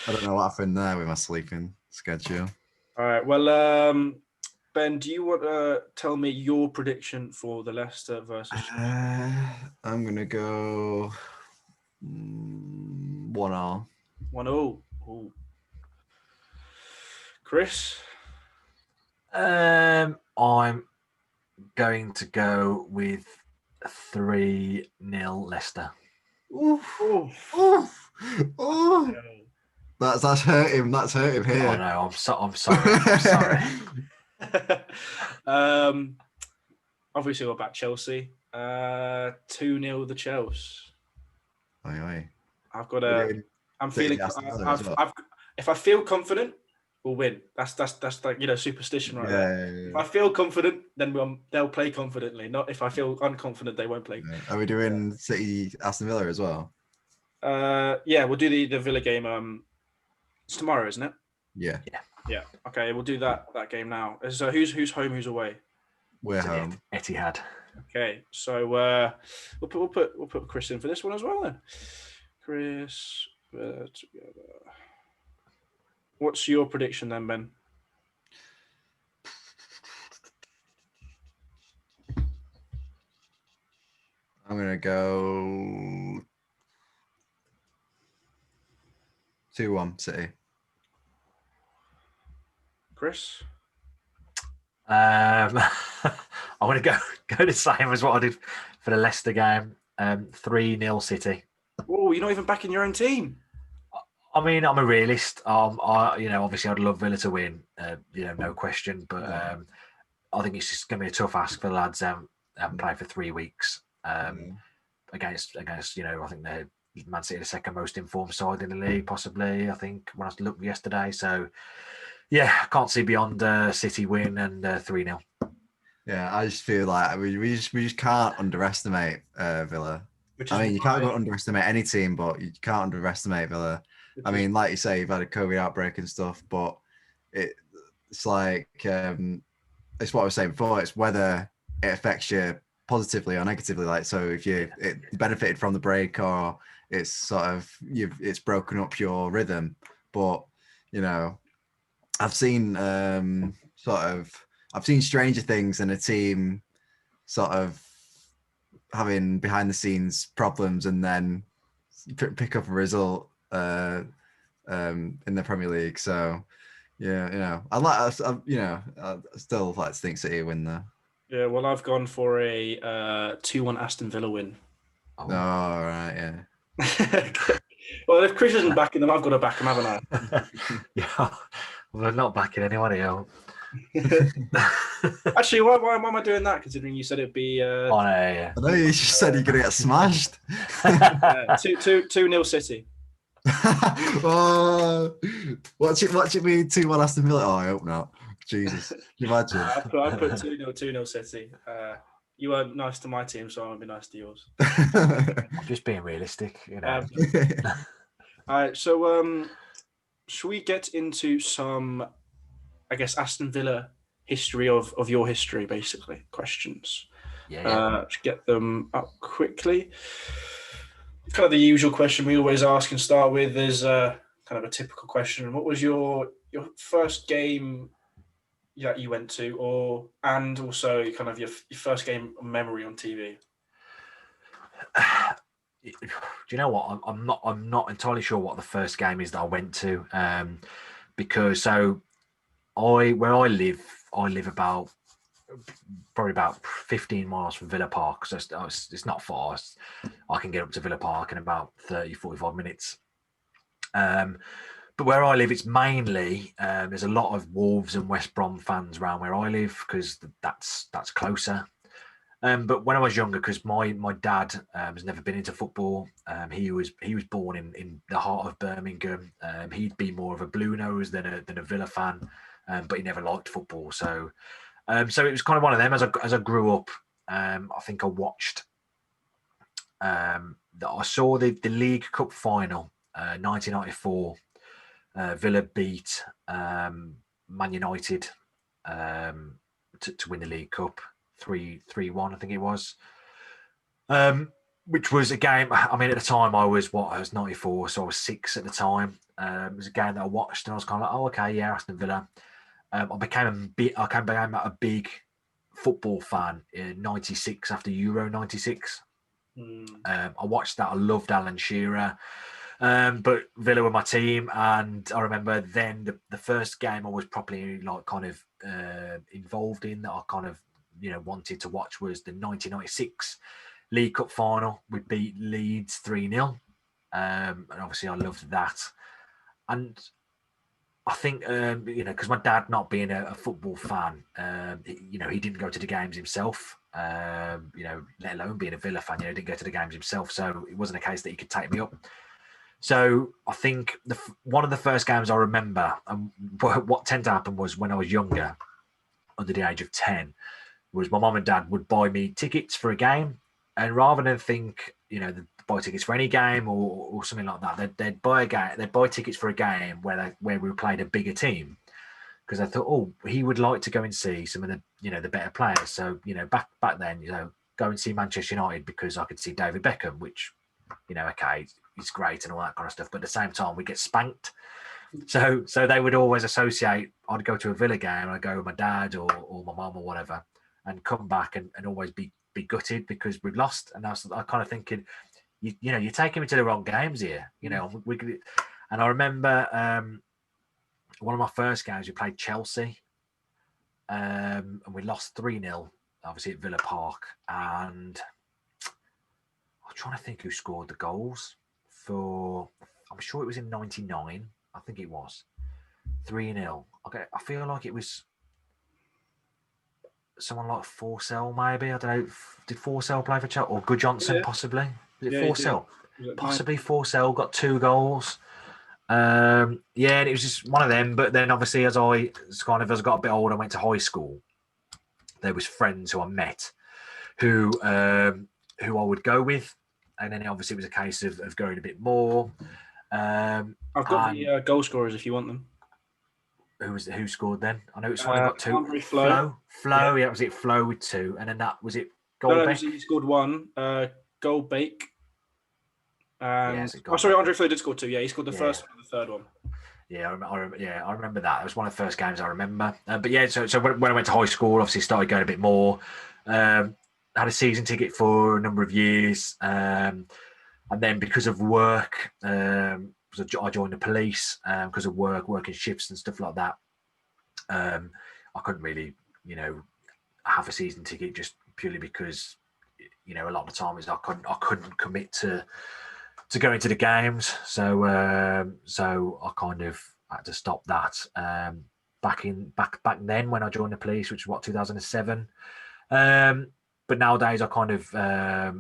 don't know what happened there with my sleeping schedule. All right. Well, Ben, do you want to tell me your prediction for the Leicester versus? I'm gonna go 1-1. 1-0. Ooh. Chris? I'm going to go with 3-0 Leicester. That's hurt him. That's hurt him here. I know. I'm sorry. I'm sorry. Obviously, we're back Chelsea. 2-0 the Chelsea. Aye. I've got I'm feeling. If I feel confident, we'll win. That's like superstition right there. Yeah. If I feel confident, then they'll play confidently. Not if I feel unconfident, they won't play. Yeah. Are we doing City Aston Villa as well? Yeah, we'll do the Villa game. It's tomorrow, isn't it? Yeah, Yeah. Okay, we'll do that game now. So who's home, who's away? we're home. Etihad. Okay, so we'll put Chris in for this one as well then. Chris, together. What's your prediction then, Ben? I'm gonna go 2-1 City. Chris? I'm going to go the same as what I did for the Leicester game. 3-0 City. Oh, you're not even backing your own team. I mean, I'm a realist. Obviously, I'd love Villa to win. No question. But I think it's just going to be a tough ask for the lads. Haven't played for 3 weeks. Against I think they're Man City the second most informed side in the league, possibly. I think when I looked yesterday. So yeah, I can't see beyond City win and 3-0. Yeah, I just feel like we just can't underestimate Villa. I mean, you can't underestimate any team, but you can't underestimate Villa. I mean, like you say, you've had a COVID outbreak and stuff, but it's like it's what I was saying before. It's whether it affects you positively or negatively. Like, so if it benefited from the break, or it's sort of it's broken up your rhythm. But I've seen I've seen stranger things in a team sort of having behind the scenes problems and then pick up a result in the Premier League. So yeah, I still like to think City win there. Yeah, well, I've gone for a 2-1 Aston Villa win. Oh, right, yeah. Well, if Chris isn't backing them, I've got to back them, haven't I? Yeah, we're not backing anyone else. Actually, why am I doing that? Considering you said it'd be. Oh no, yeah. I know you just said you're gonna get smashed. 2-0 City. Oh, watch it be 2-1 Aston Villa. Oh, I hope not. Jesus, can you imagine? I put 2-0 City. You weren't nice to my team, so I won't be nice to yours. I'm just being realistic, All right, so should we get into some, I guess, Aston Villa history of your history, basically, questions? Yeah. Just get them up quickly. It's kind of the usual question we always ask and start with is kind of a typical question. What was your first game that you went to, and also kind of your first game memory on TV? Do you know what? I'm not entirely sure what the first game is that I went to, because where I live probably about 15 miles from Villa Park, so it's not far. I can get up to Villa Park in about 30-45 minutes. But where I live, it's mainly there's a lot of Wolves and West Brom fans around where I live because that's closer. But when I was younger, because my dad has never been into football, he was born in the heart of Birmingham. He'd be more of a Blue Nose than a Villa fan, but he never liked football. So it was kind of one of them. As I grew up, I think I watched. I saw the League Cup final, 1994. Villa beat Man United to win the League Cup 3-1, I think it was. Which was a game. I mean, at the time I was 94, so I was 6 at the time. It was a game that I watched, and I was kind of like, oh, okay, yeah, Aston Villa. I became a big football fan in '96 after Euro '96. I watched that. I loved Alan Shearer. But Villa were my team, and I remember then the first game I was properly involved in that I kind of wanted to watch was the 1996 League Cup final. We beat Leeds 3-0, and obviously I loved that. And I think because my dad, not being a football fan, he didn't go to the games himself. Let alone being a Villa fan, didn't go to the games himself, so it wasn't a case that he could take me up. So I think one of the first games I remember, and what tended to happen was when I was younger, under the age of 10, was my mum and dad would buy me tickets for a game, and rather than think, buy tickets for any game or something like that. They'd buy a game. They'd buy tickets for a game where we played a bigger team, because I thought, oh, he would like to go and see some of the the better players. So back then, go and see Manchester United because I could see David Beckham, which okay, it's great and all that kind of stuff. But at the same time, we get spanked. So they would always associate. I'd go to a Villa game, I'd go with my dad or my mum or whatever, and come back and always be gutted because we've lost. And I was kind of thinking, you're taking me to the wrong games here. And I remember one of my first games, we played Chelsea, and we lost 3-0, obviously at Villa Park. And I'm trying to think who scored the goals I'm sure it was in 99. I think it was 3-0. Okay, I feel like it was someone like Forsell, maybe. I don't know. Did Forsell play for Chelsea or Good Johnson? Possibly. Was it Forsell? Possibly Forsell got 2 goals. And it was just one of them. But then obviously as I got a bit older, I went to high school. There was friends who I met who I would go with, and then obviously it was a case of going a bit more. I've got the goal scorers if you want them. Who scored then? I know it's one who got 2. Flo. Yeah, was it Flo with 2, and then that was it. Goldbeck? No, he scored 1. Goldbeck. Sorry, Andre Flo did score 2. Yeah, he scored the first one and the third one. Yeah, I remember that. It was one of the first games I remember. But yeah, so when I went to high school, obviously started going a bit more. Had a season ticket for a number of years, and then because of work, I joined the police because of working shifts and stuff like that. I couldn't really, have a season ticket just purely because, a lot of the time is I couldn't commit to going to the games. So I kind of had to stop that. Back then when I joined the police, which was 2007. But nowadays I kind of I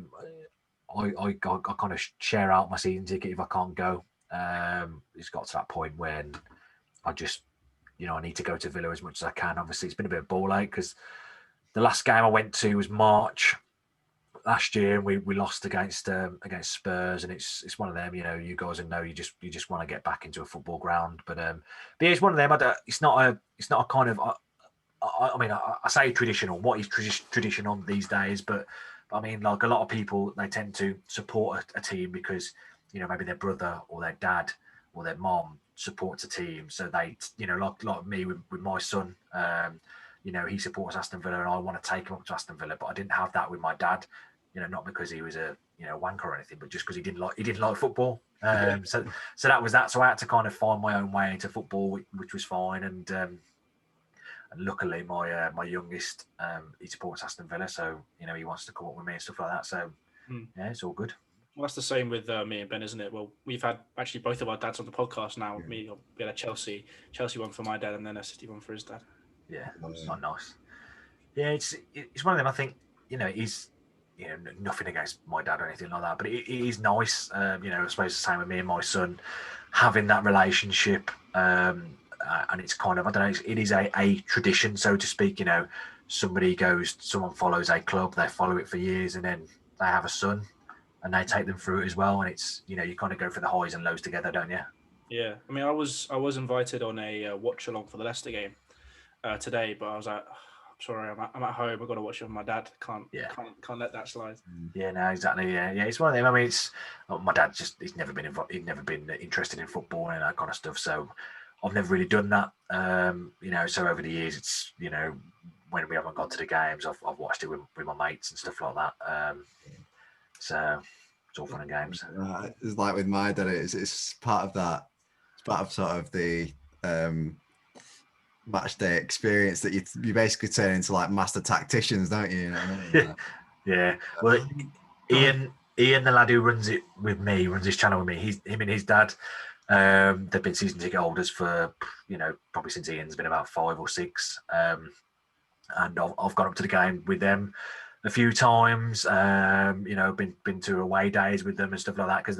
kind of share out my season ticket if I can't go. It's got to that point when I just I need to go to Villa as much as I can. Obviously, it's been a bit of a ball ache because the last game I went to was March last year, and we lost against Spurs, and it's one of them. You guys know you just want to get back into a football ground, but yeah, it's one of them. It's not a kind of. I mean, I say traditional. What is traditional these days? But I mean, like a lot of people, they tend to support a team because maybe their brother or their dad or their mom supports a team. So they, like me with my son, he supports Aston Villa, and I want to take him up to Aston Villa. But I didn't have that with my dad. Not because he was a wanker or anything, but just because he didn't like football. So that was that. So I had to kind of find my own way into football, which was fine. And luckily, my youngest, he supports Aston Villa, so he wants to come up with me and stuff like that. So yeah, it's all good. Well, that's the same with me and Ben, isn't it? Well, we've had actually both of our dads on the podcast now. We had a Chelsea one for my dad, and then a City one for his dad. Yeah, not nice. Yeah, it's one of them. I think he's nothing against my dad or anything like that, but it is nice. I suppose the same with me and my son, having that relationship. And it's kind of, I don't know, it is a tradition, so to speak. Someone follows a club, they follow it for years, and then they have a son and they take them through it as well. And it's, you kind of go for the highs and lows together, don't you? Yeah. I mean, I was invited on a watch along for the Leicester game today, but I was like, I'm sorry, I'm at home. I've got to watch it with my dad. Can't let that slide. Yeah, no, exactly. Yeah. It's one of them. I mean, my dad he's never been interested in football and that kind of stuff. So I've never really done that. So over the years, it's when we haven't gone to the games, I've watched it with my mates and stuff like that. So it's all fun and games. It's like with my dad, it's part of that. It's part of sort of the match day experience that you basically turn into like master tacticians, don't you? You know what I mean? Yeah. Well, Ian, the lad who runs his channel with me, him and his dad. They've been season ticket holders for probably since Ian's been about 5 or 6, and I've gone up to the game with them a few times. Been to away days with them and stuff like that, because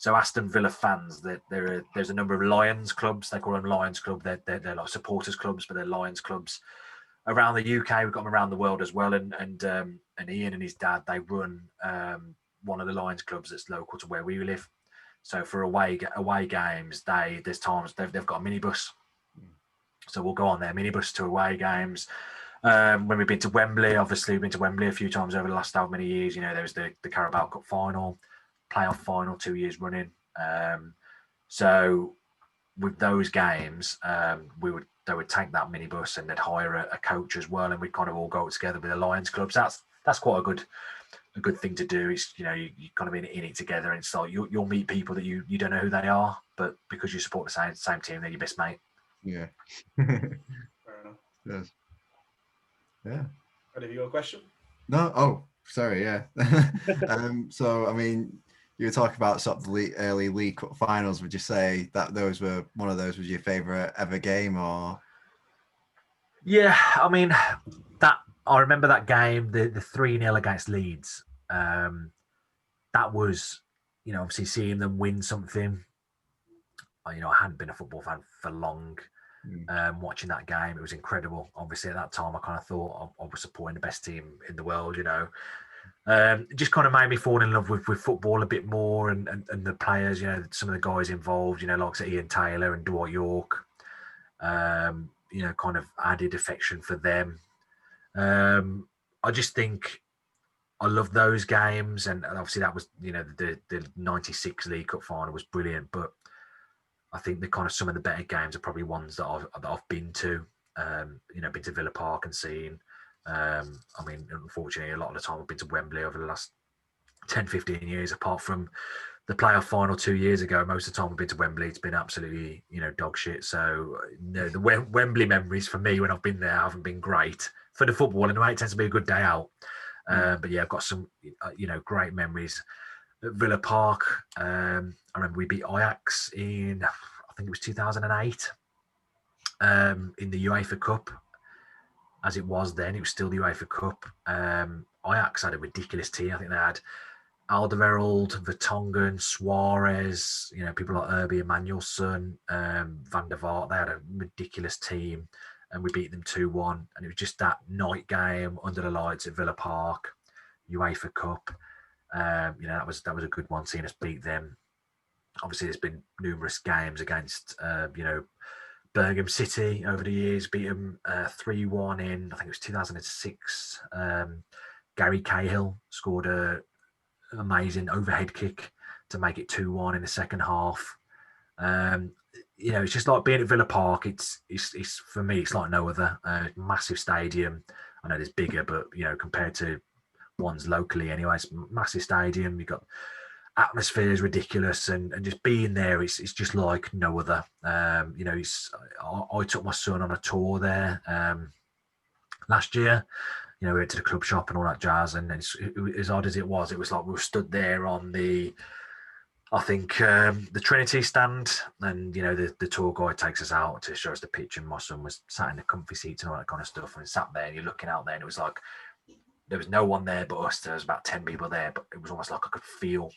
Aston Villa fans, there's a number of Lions clubs. They call them Lions Club. They're like supporters clubs, but they're Lions clubs around the UK. We've got them around the world as well. And Ian and his dad, they run one of the Lions clubs that's local to where we live. So for away games, there's times they've got a minibus. So we'll go on their minibus to away games. When we've been to Wembley, obviously we've been to Wembley a few times over the last how many years. There was the Carabao Cup final, playoff final 2 years running. So with those games, they would take that minibus and they'd hire a coach as well, and we'd kind of all go together with the Lions clubs. That's quite a good thing to do. Is you kind of in it together, and it's like you'll meet people that you don't know who they are, but because you support the same team, they're your best mate. Yeah. Fair enough. Yes. Yeah. Have you got a question? No. Oh, sorry. Yeah. So, I mean, you were talking about sort of the early League Cup finals. Would you say that one of those was your favourite ever game, or? Yeah, I mean, I remember that game, the 3-0 against Leeds. That was, obviously seeing them win something. I hadn't been a football fan for long. Watching that game, it was incredible. Obviously, at that time, I kind of thought I was supporting the best team in the world. It just kind of made me fall in love with football a bit more, and the players. Some of the guys involved. Like Ian Taylor and Dwight York. Kind of added affection for them. I just think I love those games, and obviously that was the '96 League Cup final was brilliant, but I think the kind of some of the better games are probably ones that I've been to. Been to Villa Park and seen. I mean, unfortunately, a lot of the time I've been to Wembley over the last 10, 15 years, apart from the playoff final 2 years ago. Most of the time I've been to Wembley, it's been absolutely, dog shit. So, the Wembley memories for me when I've been there haven't been great. For the football, anyway, it tends to be a good day out. But yeah, I've got some, great memories at Villa Park. I remember we beat Ajax in, I think it was 2008, in the UEFA Cup. As it was then, it was still the UEFA Cup. Ajax had a ridiculous team. I think they had Alderweireld, Vertonghen, Suarez, people like Herbie Emmanuelson, Van der Vaart. They had a ridiculous team, and we beat them 2-1. And it was just that night game under the lights at Villa Park, UEFA Cup. That was a good one, seeing us beat them. Obviously, there's been numerous games against, Birmingham City over the years, beat them 3-1 in, I think it was 2006. Gary Cahill scored an amazing overhead kick to make it 2-1 in the second half. It's just like being at Villa Park. It's for me, it's like no other. Massive stadium. I know there's bigger, but compared to ones locally, anyway, it's massive stadium. You've got atmosphere is ridiculous, and just being there, it's just like no other. I took my son on a tour there last year. We went to the club shop and all that jazz, and as odd as it was like we were stood there on the Trinity stand, and the tour guide takes us out to show us the pitch, and my son was sat in the comfy seats and all that kind of stuff, and sat there, and you're looking out there, and it was like there was no one there but us. There was about 10 people there, but it was almost like I could feel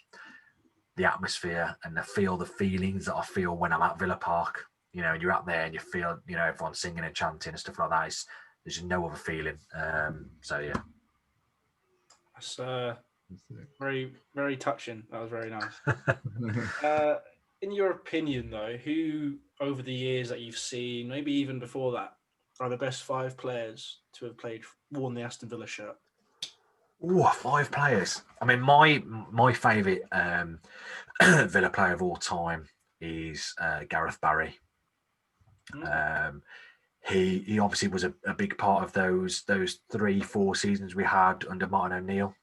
the atmosphere and the feelings that I feel when I'm at Villa Park. You're out there and you feel, everyone singing and chanting and stuff like that. There's just no other feeling. So yeah. That's very, very touching. That was very nice. In your opinion, though, who over the years that you've seen, maybe even before that, are the best 5 players to have worn the Aston Villa shirt? Ooh, 5 players. I mean, my favourite Villa player of all time is Gareth Barry. He obviously was a big part of those 3-4 seasons we had under Martin O'Neill.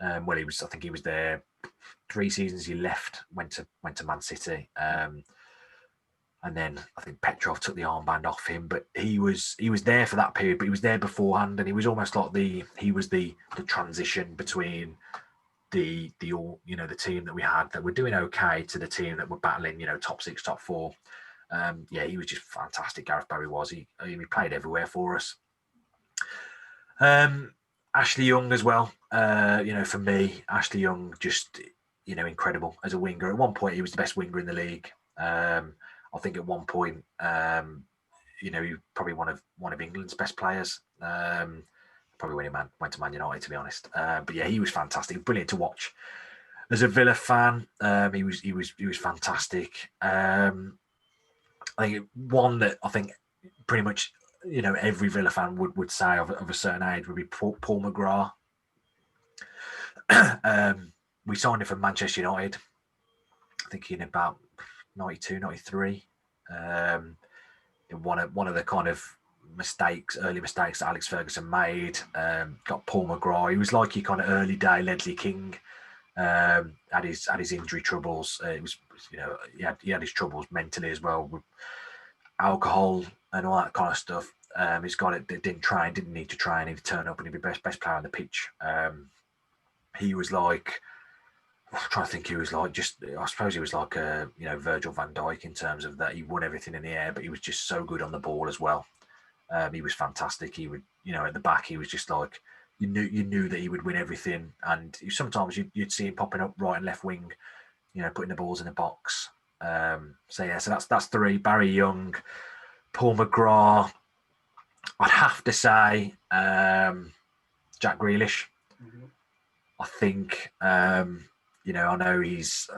I think he was there 3 seasons. He left, went to Man City, and then I think Petrov took the armband off him. But he was there for that period, but he was there beforehand, and he was almost like the transition between the team that we had that were doing okay to the team that were battling, top 6, top 4. He was just fantastic. Gareth Barry was. He played everywhere for us. Ashley Young as well. For me, Ashley Young just incredible as a winger. At one point, he was the best winger in the league. I think at one point, he probably one of England's best players. Probably when he went to Man United, to be honest. But yeah, he was fantastic, brilliant to watch. As a Villa fan, he was fantastic. I think one that I think pretty much every Villa fan would say of a certain age would be Paul Mcgraw. We signed him from Manchester United, I think in about 92, 93. One of the kind of early mistakes that Alex Ferguson made. Got Paul Mcgraw. He was like your kind of early day Ledley King. Had his injury troubles. It was he had his troubles mentally as well with alcohol and all that kind of stuff. He's got it. Didn't need to train. He'd turn up and he'd be best player on the pitch. He was like, I'm trying to think. He was like I suppose he was like a Virgil van Dijk in terms of that he won everything in the air, but he was just so good on the ball as well. He was fantastic. He would at the back he was just like you knew that he would win everything, and sometimes you'd see him popping up right and left wing, putting the balls in the box. So that's three: Barry Young, Paul Mcgraw. I'd have to say Jack Grealish. Mm-hmm. I think I know he's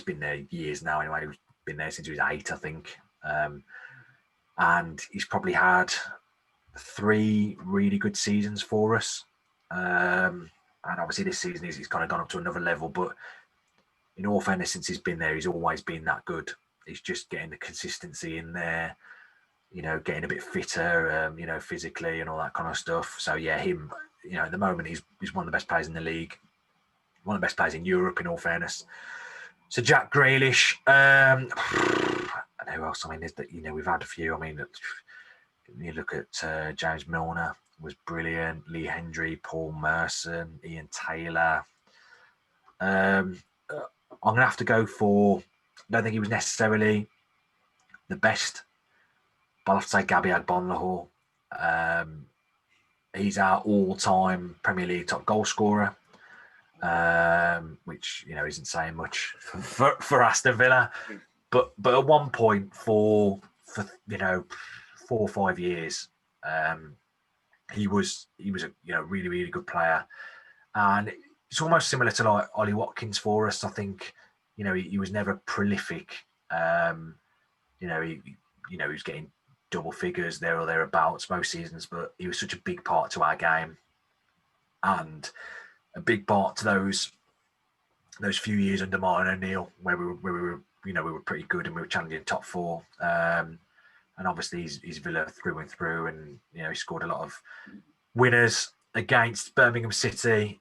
been there years now anyway. He's been there since he was 8, I think, and he's probably had 3 really good seasons for us. And obviously this season he's kind of gone up to another level, but in all fairness, since he's been there, he's always been that good. He's just getting the consistency in there, getting a bit fitter, physically and all that kind of stuff. So yeah, him, at the moment he's one of the best players in the league, one of the best players in Europe, in all fairness. So Jack Grealish, and who else? I mean, we've had a few. I mean, you look at James Milner was brilliant. Lee Hendry, Paul Merson, Ian Taylor. I'm going to have to go for, I don't think he was necessarily the best, but I'll have to say Gabby Agbonlahor. He's our all-time Premier League top goal scorer, which, isn't saying much for Aston Villa. But at one point for 4 or 5 years, he was a really, really good player. And it's almost similar to like Ollie Watkins for us. I think, he was never prolific. He was getting double figures there or thereabouts most seasons, but he was such a big part to our game, and a big part to those few years under Martin O'Neill where we were pretty good and we were challenging top 4. And obviously he's Villa through and through, and he scored a lot of winners against Birmingham City.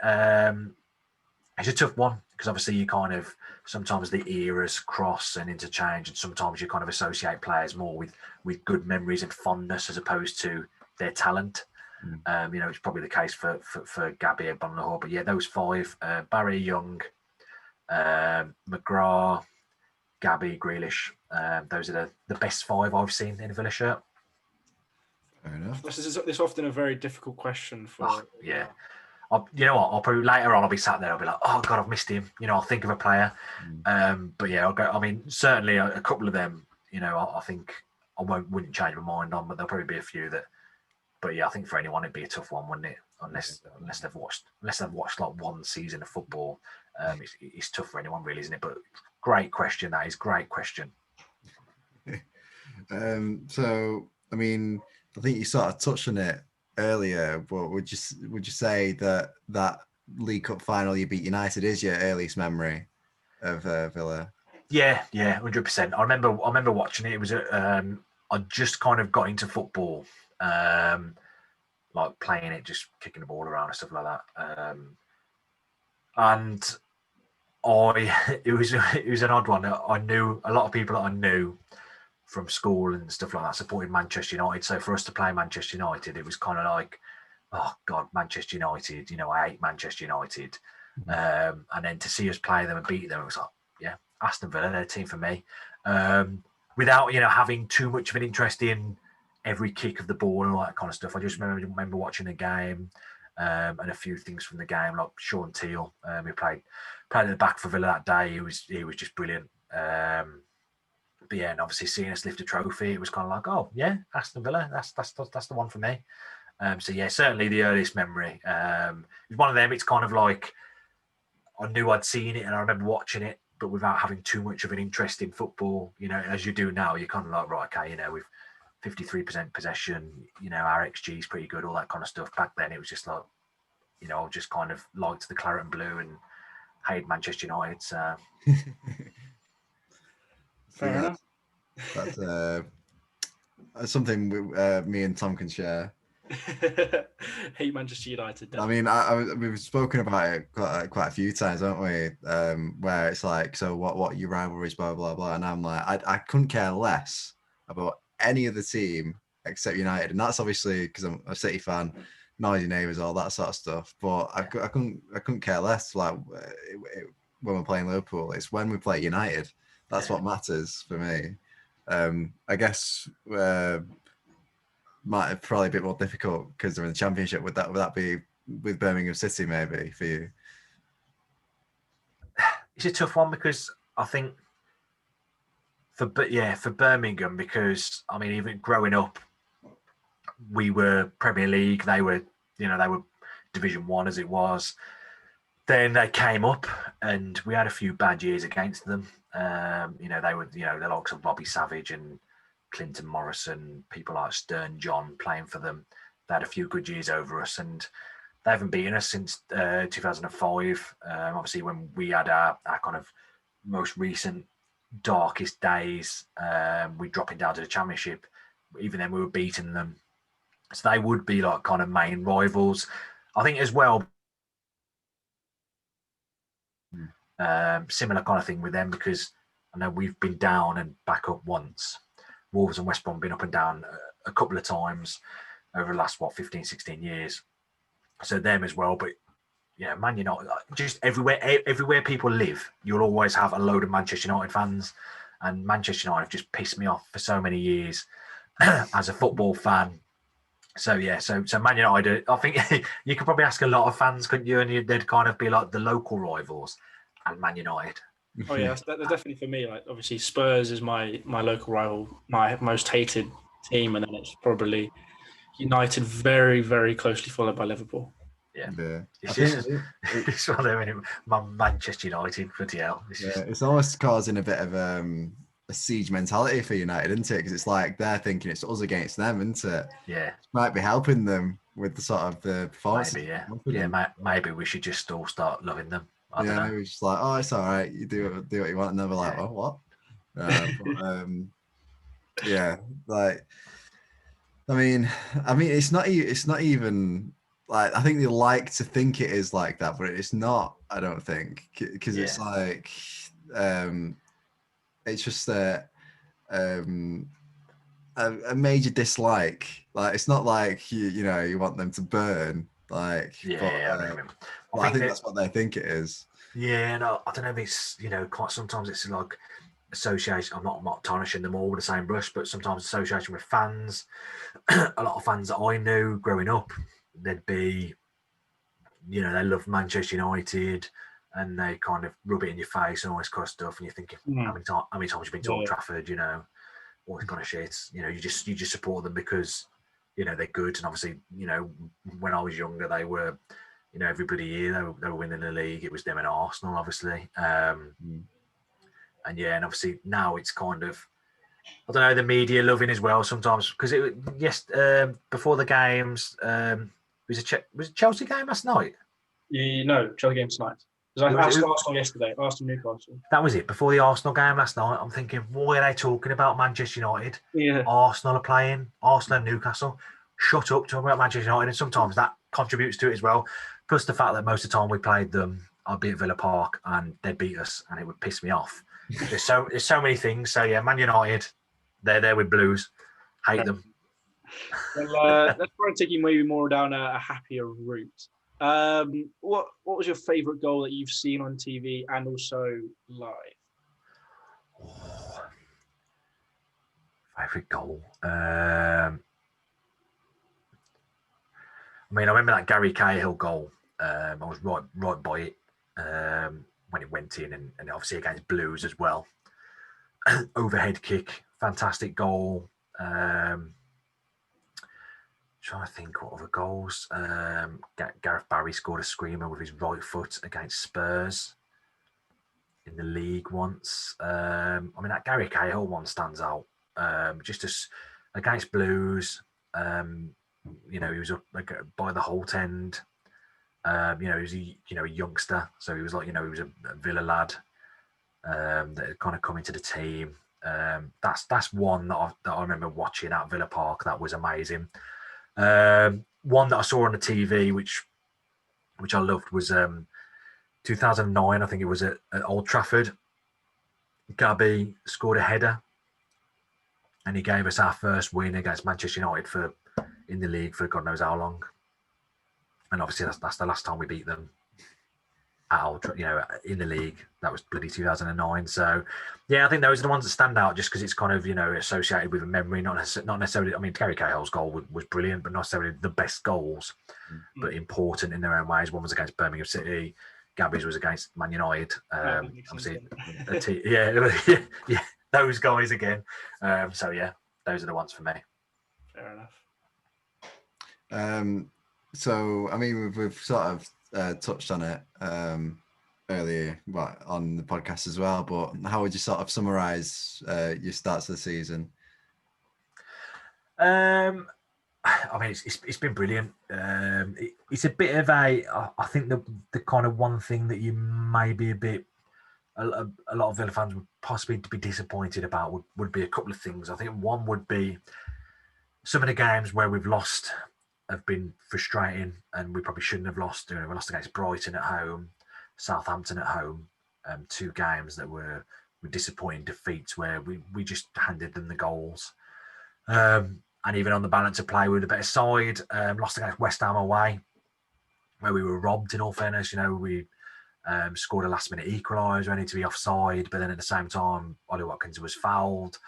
It's a tough one because obviously you kind of sometimes the eras cross and interchange, and sometimes you kind of associate players more with good memories and fondness as opposed to their talent. It's probably the case for Gabby Agbonlahor. But yeah, those 5: Barry Young, Mcgraw, Gabby, Grealish. Those are the best 5 I've seen in a Villa shirt. Fair enough. This is often a very difficult question for. Yeah. You know what? I'll probably later on. I'll be sat there. I'll be like, "Oh God, I've missed him." I'll think of a player. But yeah, I'll go. I mean, certainly a couple of them. I think I wouldn't change my mind on, but there'll probably be a few that. But yeah, I think for anyone it'd be a tough one, wouldn't it? Unless they've watched like one season of football, it's tough for anyone, really, isn't it? But great question. That is great question. So I mean, I think you sort of touched on it earlier, but would you say that League Cup final you beat United is your earliest memory of Villa? Yeah, 100%. I remember watching it. It was I just kind of got into football, like playing it, just kicking the ball around and stuff like that. And it was an odd one. I knew a lot of people that I knew from school and stuff like that supported Manchester United. So for us to play Manchester United, it was kind of like, oh God, Manchester United. I hate Manchester United. And then to see us play them and beat them, it was like, yeah, Aston Villa, they're a team for me. Without having too much of an interest in every kick of the ball and all that kind of stuff. I just remember watching the game and a few things from the game, like Sean Teal, who played at the back for Villa that day. He was just brilliant. But yeah, and obviously seeing us lift a trophy, it was kind of like, oh yeah, Aston Villa, that's the one for me. So yeah, certainly the earliest memory. It's one of them. It's kind of like I knew I'd seen it and I remember watching it, but without having too much of an interest in football, as you do now, you're kind of like, right, okay, with 53% possession, our XG is pretty good, all that kind of stuff. Back then, it was just like, I just kind of liked the claret and blue and hated Manchester United. So Fair enough. That's something me and Tom can share. Hate Manchester United. I mean, we've spoken about it quite a few times, haven't we? Where it's like, so what your rivalries, blah blah blah, and I'm like, I couldn't care less about any other team except United, and that's obviously because I'm a City fan, noisy neighbours, all that sort of stuff. But I couldn't care less. Like when we're playing Liverpool, it's when we play United. That's what matters for me. I guess might probably a bit more difficult because they're in the Championship. Would that be with Birmingham City maybe for you? It's a tough one because I think for Birmingham, because I mean, even growing up, we were Premier League. They were Division 1 as it was. Then they came up, and we had a few bad years against them. They were the likes of Bobby Savage and Clinton Morrison, people like Stern John playing for them. They had a few good years over us, and they haven't beaten us since 2005. Obviously, when we had our kind of most recent darkest days, we dropping down to the Championship. Even then, we were beating them. So they would be like kind of main rivals. I think as well, similar kind of thing with them, because I know we've been down and back up once. Wolves and West Brom been up and down a couple of times over the last 15, 16 years. So them as well. But Man United, just everywhere people live, you'll always have a load of Manchester United fans, and Manchester United have just pissed me off for so many years as a football fan. So so Man United, I think you could probably ask a lot of fans, couldn't you? And they'd kind of be like the local rivals and Man United. Oh yeah, that's definitely for me. Like obviously Spurs is my local rival, my most hated team, and then it's probably United, very very closely followed by Liverpool. Yeah. It's one of them, Manchester United, bloody hell. It's almost causing a bit of a siege mentality for United, isn't it? Because it's like they're thinking it's us against them, isn't it? Yeah. It might be helping them with the sort of the performance. Maybe, maybe we should just all start loving them. I don't know. Maybe it's just like, oh, it's all right. You do what you want, and they'll be like, oh, what? Like, I mean, it's not even like, I think they like to think it is like that, but it's not. I don't think, because it's like, it's just a major dislike. Like, it's not like you want them to burn. Like, I think that's what they think it is. Yeah, no, I don't know if it's quite sometimes it's like association. I'm not tarnishing them all with the same brush, but sometimes association with fans. A lot of fans that I knew growing up, they'd be, they love Manchester United, and they kind of rub it in your face and all this kind of stuff, and you're thinking, how many times you've been to Old Trafford, all this kind of shit. You just support them because they're good, and obviously when I was younger they were. Everybody here, they were winning the league. It was them and Arsenal, obviously. And obviously now it's kind of, I don't know, the media loving as well sometimes, because before the games, was it Chelsea game last night? Chelsea game tonight. It was Arsenal yesterday, Arsenal Newcastle. That was it. Before the Arsenal game last night, I'm thinking, why are they talking about Manchester United? Yeah. Arsenal are playing, Arsenal and Newcastle. Shut up, talking about Manchester United, and sometimes that contributes to it as well. Plus the fact that most of the time we played them, I'd be at Villa Park and they'd beat us, and it would piss me off. There's so many things. So yeah, Man United, they're there with Blues. Hate them. Well, let's try and take you maybe more down a happier route. What was your favourite goal that you've seen on TV and also live? Favourite goal. I remember that Gary Cahill goal. I was right by it when it went in, and obviously against Blues as well. Overhead kick, fantastic goal. trying to think what other goals. Gareth Barry scored a screamer with his right foot against Spurs in the league once. I mean, that Gary Cahill one stands out. Just as against Blues, he was up by the Holt end. He was a youngster, so he was like, he was a Villa lad that had kind of come into the team. That's one that I remember watching at Villa Park. That was amazing. One that I saw on the TV, which I loved, was 2009. I think it was at Old Trafford. Gabby scored a header, and he gave us our first win against Manchester United in the league for God knows how long. And obviously that's the last time we beat them at Old, in the league. That was bloody 2009. So yeah, I think those are the ones that stand out just because it's kind of associated with a memory, not necessarily. I mean, Gary Cahill's goal was brilliant, but not necessarily the best goals, but important in their own ways. One was against Birmingham City. Gabby's was against Man United. Obviously, yeah, those guys again. So yeah, those are the ones for me. Fair enough. So I mean, we've sort of touched on it earlier, on the podcast as well. But how would you sort of summarize your starts of the season? I mean, it's been brilliant. It's a bit of I think the kind of one thing that you may be a lot of Villa fans would possibly be disappointed about would be a couple of things. I think one would be some of the games where we've lost have been frustrating, and we probably shouldn't have lost. We lost against Brighton at home, Southampton at home, 2 games that were disappointing defeats where we just handed them the goals. And even on the balance of play, we were the better side. Lost against West Ham away, where we were robbed, in all fairness. We scored a last-minute equaliser, only to be offside, but then at the same time, Ollie Watkins was fouled.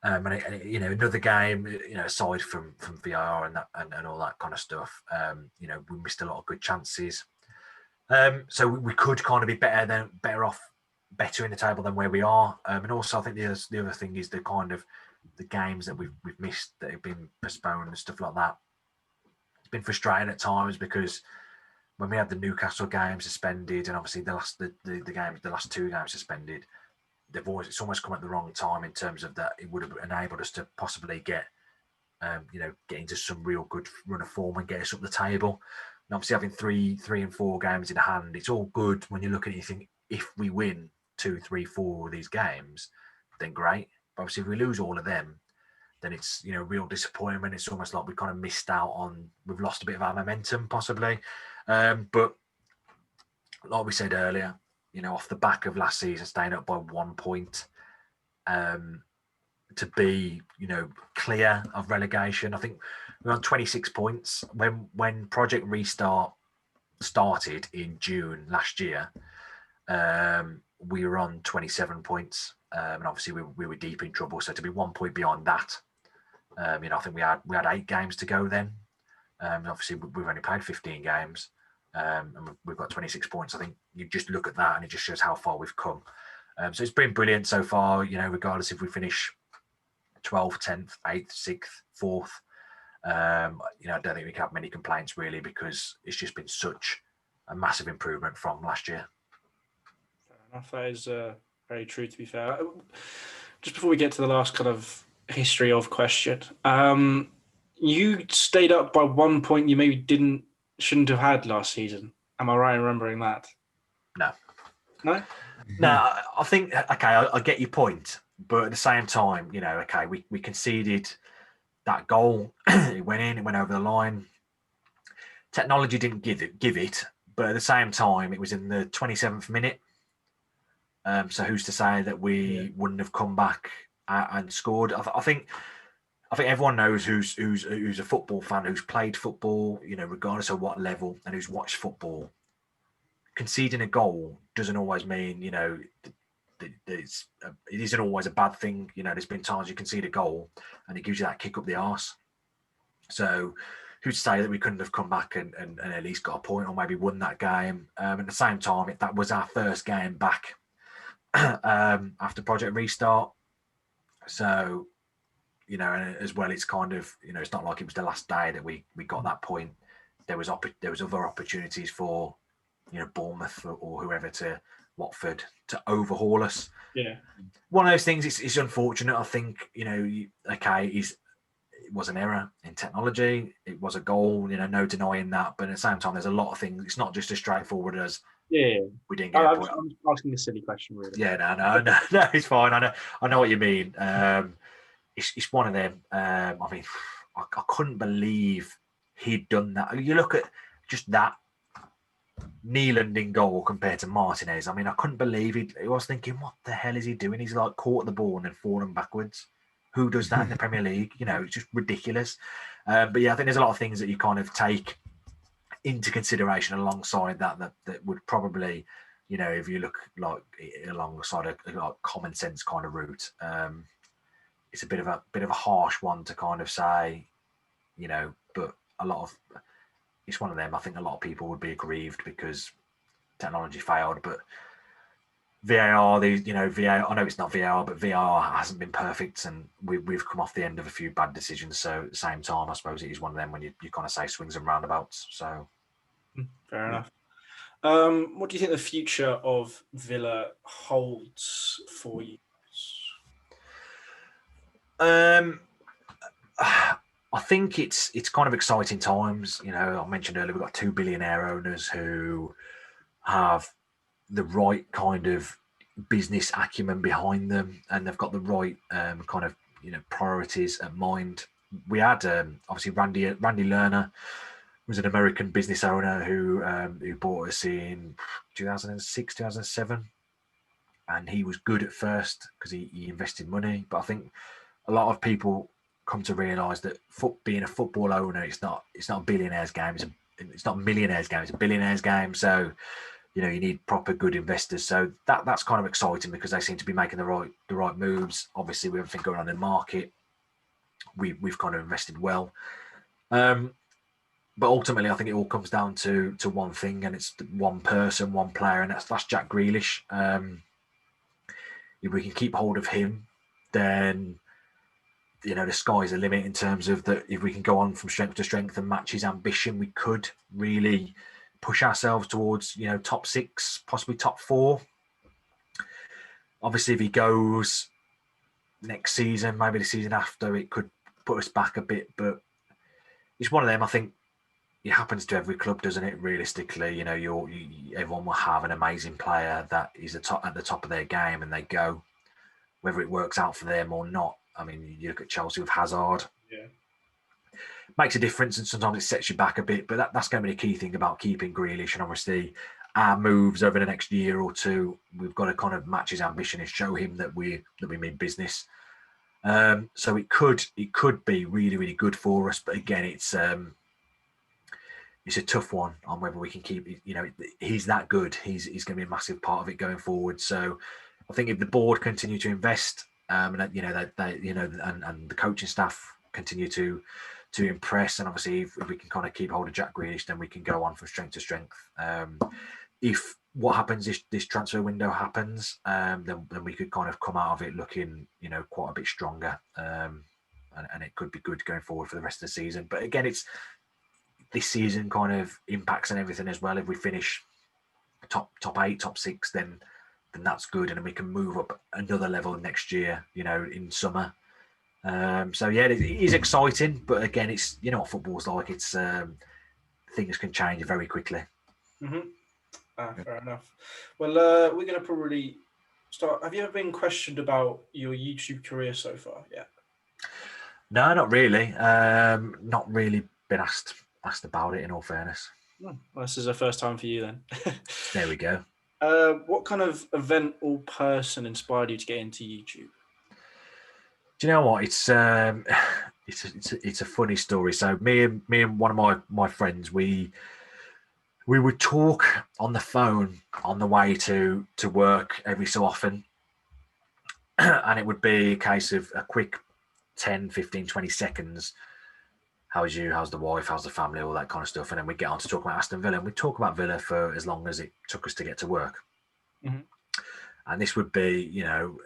And another game, aside from VAR and all that kind of stuff, we missed a lot of good chances. So we could kind of be better in the table than where we are. And also, I think the other thing is the kind of the games that we've missed that have been postponed and stuff like that. It's been frustrating at times because when we had the Newcastle game suspended, and obviously the last 2 games suspended, it's almost come at the wrong time in terms of that. It would have enabled us to possibly get into some real good run of form and get us up the table. And obviously having 3 and 4 games in hand, it's all good when you look at it and you think, if we win 2, 3, 4 of these games, then great. But obviously if we lose all of them, then it's real disappointment. It's almost like we kind of missed out on, we've lost a bit of our momentum possibly. But like we said earlier, off the back of last season staying up by 1 point, to be clear of relegation. I think we're on 26 points. When Project Restart started in June last year, we were on 27 points, and obviously we were deep in trouble. So to be 1 point beyond that, I think we had 8 games to go then. Obviously we've only played 15 games, and we've got 26 points. I think you just look at that and it just shows how far we've come. So it's been brilliant so far. Regardless if we finish 12th, 10th, 8th, 6th, 4th. I don't think we can have many complaints really, because it's just been such a massive improvement from last year. Fair enough. That is very true, to be fair. Just before we get to the last kind of history of question, you stayed up by 1 point you maybe shouldn't have had last season. Am I right in remembering that? No. No? No, I think, okay, I get your point. But at the same time, we conceded that goal. It went in, it went over the line. Technology didn't give it, but at the same time, it was in the 27th minute. So who's to say that we wouldn't have come back and scored? I think everyone knows who's a football fan, who's played football, regardless of what level, and who's watched football. Conceding a goal doesn't always mean, it isn't always a bad thing. There's been times you concede a goal and it gives you that kick up the arse. So who'd say that we couldn't have come back and at least got a point or maybe won that game? At the same time, that was our first game back after Project Restart. So you know, and as well, it's kind of, you know, it's not like it was the last day that we got that point. There was other opportunities for, you know, Bournemouth or whoever to Watford to overhaul us. Yeah. One of those things. It's unfortunate. I think, you know, it was an error in technology. It was a goal. You know, no denying that. But at the same time, there's a lot of things. It's not just as straightforward as Yeah. we didn't get a point. I'm asking a silly question, really. Yeah, no, it's fine. I know what you mean. It's one of them. I mean, I couldn't believe he'd done that. You look at just that Neeland in goal compared to Martinez. I mean, I couldn't believe it. I was thinking, what the hell is he doing? He's like caught the ball and then fallen backwards. Who does that in the Premier League? You know, it's just ridiculous. But yeah, I think there's a lot of things that you kind of take into consideration alongside that would probably, you know, if you look like alongside a like common sense kind of route, it's a bit of a harsh one to kind of say, you know, but it's one of them. I think a lot of people would be aggrieved because technology failed, but VAR, VAR, I know it's not VAR, but VAR hasn't been perfect, and we've come off the end of a few bad decisions. So at the same time, I suppose it is one of them when you kind of say swings and roundabouts. So fair enough. What do you think the future of Villa holds for you? I think it's kind of exciting times. You know, I mentioned earlier we've got 2 billionaire owners who have the right kind of business acumen behind them, and they've got the right kind of, you know, priorities at mind. We had obviously Randy Lerner was an American business owner who bought us in 2006, 2007, and he was good at first because he invested money. But I think a lot of people come to realise that being a football owner, it's not a billionaire's game. It's not a millionaire's game. It's a billionaire's game. So, you know, you need proper good investors. So that's kind of exciting because they seem to be making the right moves. Obviously, with everything going on in the market, we've kind of invested well. But ultimately, I think it all comes down to one thing, and it's one person, one player, and that's Jack Grealish. If we can keep hold of him, then, you know, the sky's the limit in terms of that. If we can go on from strength to strength and match his ambition, we could really push ourselves towards, you know, top 6, possibly top 4. Obviously, if he goes next season, maybe the season after, it could put us back a bit. But it's one of them. I think it happens to every club, doesn't it? Realistically, you know, everyone will have an amazing player that is at the top of their game, and they go, whether it works out for them or not. I mean, you look at Chelsea with Hazard. Yeah. Makes a difference, and sometimes it sets you back a bit. But that's going to be the key thing about keeping Grealish. And obviously, our moves over the next year or two, we've got to kind of match his ambition and show him that we mean business. So it could be really, really good for us. But again, it's a tough one on whether we can keep. You know, he's that good. He's going to be a massive part of it going forward. So I think if the board continue to invest, and you know and the coaching staff continue to impress, and obviously if we can kind of keep hold of Jack Grealish, then we can go on from strength to strength. If what happens is this transfer window happens, then we could kind of come out of it looking, you know, quite a bit stronger, and it could be good going forward for the rest of the season. But again, it's this season kind of impacts on everything as well. If we finish top 8, top 6, then that's good, and then we can move up another level next year, you know, in summer. So yeah, it is exciting, but again, it's, you know what football's like. It's things can change very quickly. Mm-hmm. Fair enough. Well, we're going to probably start. Have you ever been questioned about your YouTube career so far? Yeah. No, not really. Not really been asked about it, in all fairness. Well, this is the first time for you then. There we go. What kind of event or person inspired you to get into YouTube? Do you know what? It's a funny story. So me and one of my friends, we would talk on the phone on the way to work every so often, and it would be a case of a quick 10, 15, 20 seconds. How's you? How's the wife? How's the family? All that kind of stuff. And then we'd get on to talk about Aston Villa, and we'd talk about Villa for as long as it took us to get to work. Mm-hmm. And this would be, you know,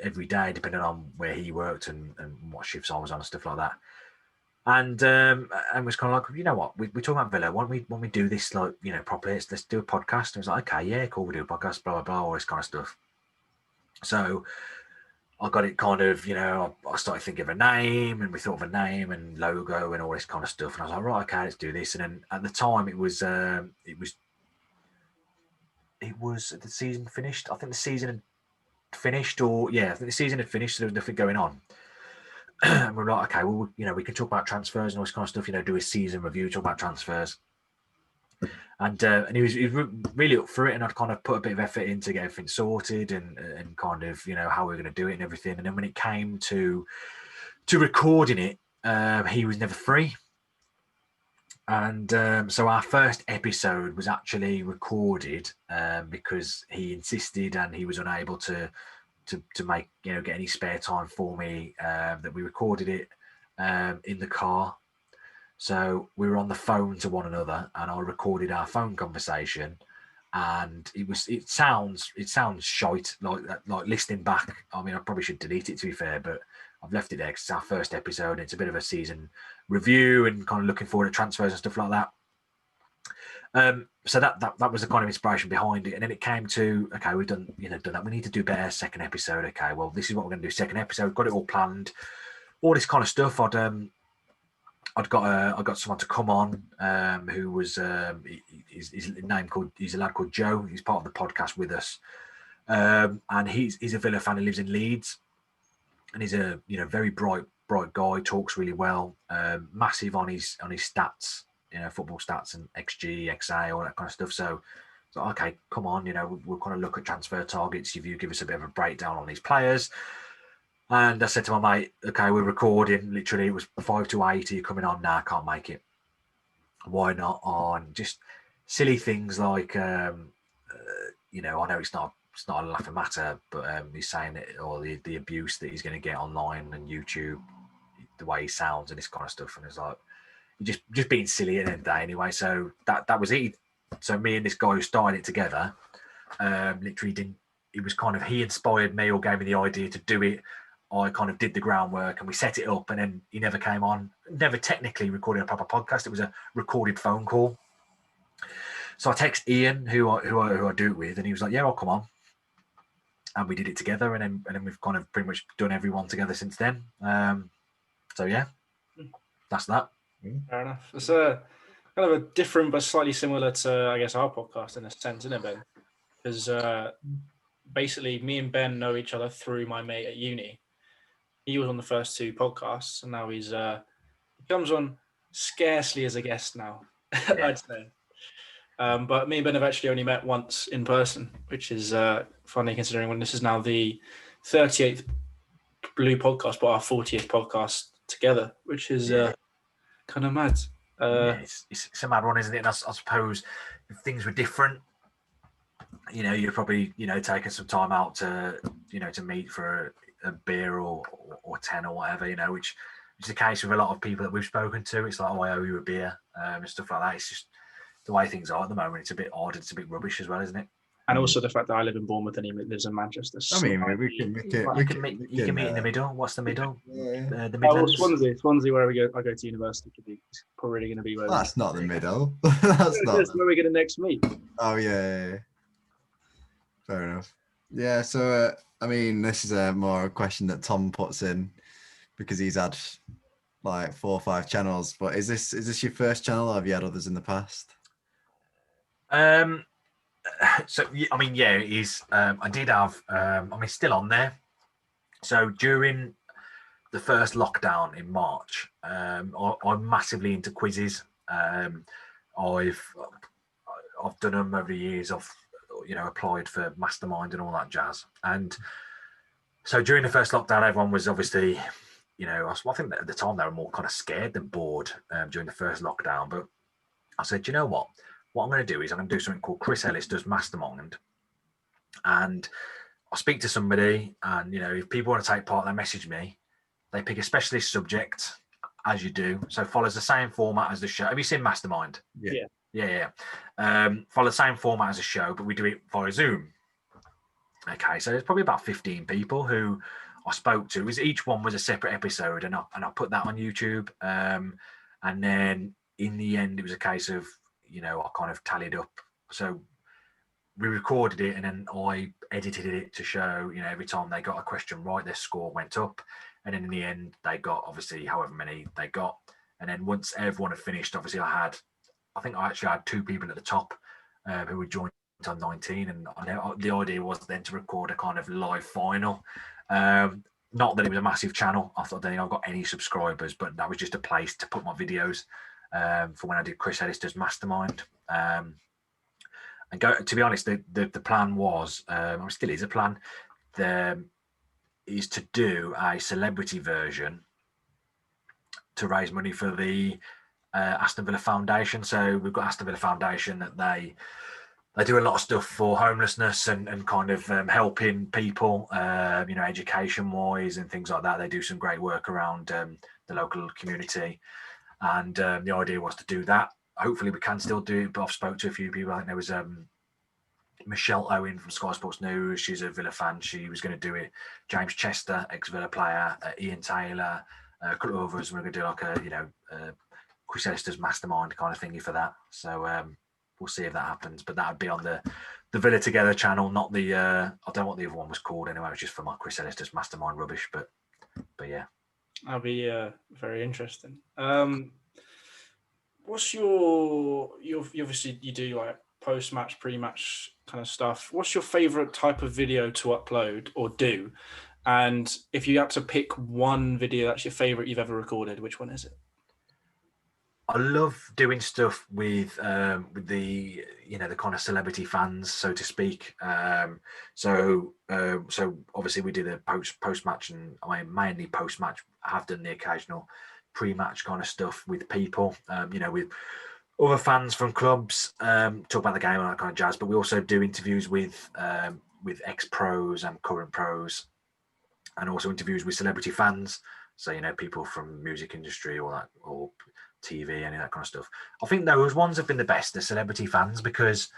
every day, depending on where he worked and what shifts I was on and stuff like that. And was kind of like, you know what, we're talking about Villa. Why don't we do this like, you know, properly? Let's do a podcast. And I was like, okay, yeah, cool, we'll do a podcast, blah blah blah, all this kind of stuff. So I got it kind of, you know, I started thinking of a name, and we thought of a name and logo and all this kind of stuff. And I was like, right, okay, let's do this. And then at the time, it was the season finished. I think the season had finished, I think the season had finished. So there was nothing going on. And we're like, okay, well, you know, we can talk about transfers and all this kind of stuff. You know, do a season review, talk about transfers. And he was really up for it, and I'd kind of put a bit of effort in to get everything sorted and kind of, you know, how we were going to do it and everything. And then when it came to recording it, he was never free. And so our first episode was actually recorded because he insisted, and he was unable to make, you know, get any spare time for me, that we recorded it in the car. So we were on the phone to one another, and I recorded our phone conversation, and it sounds shite, like listening back. I mean, I probably should delete it, to be fair, but I've left it there because it's our first episode. It's a bit of a season review and kind of looking forward to transfers and stuff like that. So that was the kind of inspiration behind it. And then it came to, okay, we've done that. We need to do better second episode. Okay, well, this is what we're going to do second episode. Got it all planned, all this kind of stuff. I got someone to come on who was his name he's a lad called Joe. He's part of the podcast with us, and he's a Villa fan who lives in Leeds, and he's a, you know, very bright guy. Talks really well. Massive on his stats, you know, football stats and XG, XA, all that kind of stuff. So okay, come on, you know, we'll kind of look at transfer targets. If you give us a bit of a breakdown on these players. And I said to my mate, okay, we're recording. Literally, it was 5 to 8. Are you coming on? Nah, I can't make it. Why not? On just silly things like, you know, I know it's not a laughing matter, but he's saying it, or the abuse that he's going to get online and YouTube, the way he sounds and this kind of stuff. And it's like, just being silly at the end of the day anyway. So that was it. So me and this guy who started it together, literally it was kind of, he inspired me or gave me the idea to do it. I kind of did the groundwork and we set it up, and then he never came on, never technically recorded a proper podcast. It was a recorded phone call. So I text Ian, who I do it with, and he was like, yeah, I'll come on. And we did it together, and then we've kind of pretty much done everyone together since then. So yeah, that's that. Fair enough. It's a kind of a different but slightly similar to, I guess, our podcast in a sense, isn't it, Ben? Because basically me and Ben know each other through my mate at uni. He was on the first 2 podcasts, and now he comes on scarcely as a guest now, yeah. I'd say. But me and Ben have actually only met once in person, which is funny considering when this is now the 38th Blue podcast, but our 40th podcast together, which is kind of mad. It's a mad one, isn't it? And I suppose if things were different, you know, you're probably, you know, taking some time out to, you know, to meet for a beer or 10 or whatever, you know, which is the case with a lot of people that we've spoken to. It's like, oh, I owe you a beer and stuff like that. It's just the way things are at the moment. It's a bit odd. It's a bit rubbish as well, isn't it? And also the fact that I live in Bournemouth and he lives in Manchester. I mean, you can meet in the middle. What's the middle? Yeah. The Midlands. Swansea, where I go to university, it's probably going to be where. That's not the middle. That's where we're going to next meet. Oh yeah. Fair enough. Yeah. So I mean, this is more a question that Tom puts in because he's had like 4 or 5 channels. But is this your first channel, or have you had others in the past? So I mean, yeah, it is. I did have. I mean, still on there. So during the first lockdown in March, I'm massively into quizzes. I've done them over the years. I've, you know, applied for Mastermind and all that jazz. And so during the first lockdown, everyone was obviously, you know, I think that at the time they were more kind of scared than bored during the first lockdown. But I said, you know what? What I'm going to do is I'm going to do something called Chris Ellis Does Mastermind. And I'll speak to somebody, and, you know, if people want to take part, they message me. They pick a specialist subject, as you do. So follows the same format as the show. Have you seen Mastermind? Yeah. Follow the same format as a show, but we do it via Zoom. Okay, so there's probably about 15 people who I spoke to. Each one was a separate episode, and I put that on YouTube. And then in the end, it was a case of, I kind of tallied up. So we recorded it, and then I edited it to show, every time they got a question right, their score went up. And then in the end, they got obviously however many they got. And then once everyone had finished, obviously I think I actually had 2 people at the top who would join on 19, and the idea was then to record a kind of live final. Not that it was a massive channel. I thought I've got any subscribers, but that was just a place to put my videos for when I did Chris Editor's Mastermind. And to be honest, the plan was, or still is a plan, is to do a celebrity version to raise money for the Aston Villa Foundation. So we've got Aston Villa Foundation that they do a lot of stuff for homelessness and kind of helping people, education wise and things like that. They do some great work around the local community. And the idea was to do that. Hopefully we can still do it, but I've spoke to a few people. I think there was Michelle Owen from Sky Sports News. She's a Villa fan. She was going to do it. James Chester, ex-Villa player, Ian Taylor, a couple of others. We're going to do like a Chris Editor's Mastermind kind of thingy for that. So we'll see if that happens. But that would be on the Villa Together channel, not the I don't know what the other one was called anyway. It was just for my Chris Editor's Mastermind rubbish. But yeah, that'll be very interesting. What's you obviously you do like post-match, pre-match kind of stuff. What's your favorite type of video to upload or do? And if you had to pick one video that's your favorite you've ever recorded, which one is it? I love doing stuff with the the kind of celebrity fans, so to speak. So obviously we do the post match, and I mean mainly post match. I have done the occasional pre-match kind of stuff with people, with other fans from clubs, talk about the game and that kind of jazz. But we also do interviews with ex-pros and current pros, and also interviews with celebrity fans. So people from music industry or TV, any of that kind of stuff. I think those ones have been the best, the celebrity fans, because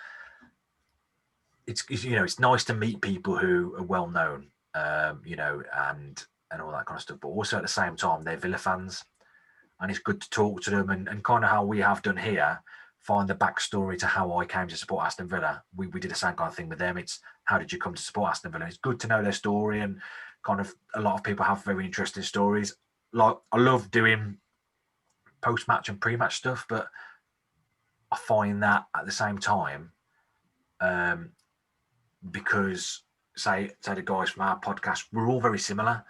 it's nice to meet people who are well known, and all that kind of stuff. But also at the same time, they're Villa fans, and it's good to talk to them and kind of how we have done here, find the backstory to how I came to support Aston Villa. We did the same kind of thing with them. It's how did you come to support Aston Villa? It's good to know their story, and kind of a lot of people have very interesting stories. Like I love doing post-match and pre-match stuff, but I find that at the same time, because say the guys from our podcast, we're all very similar.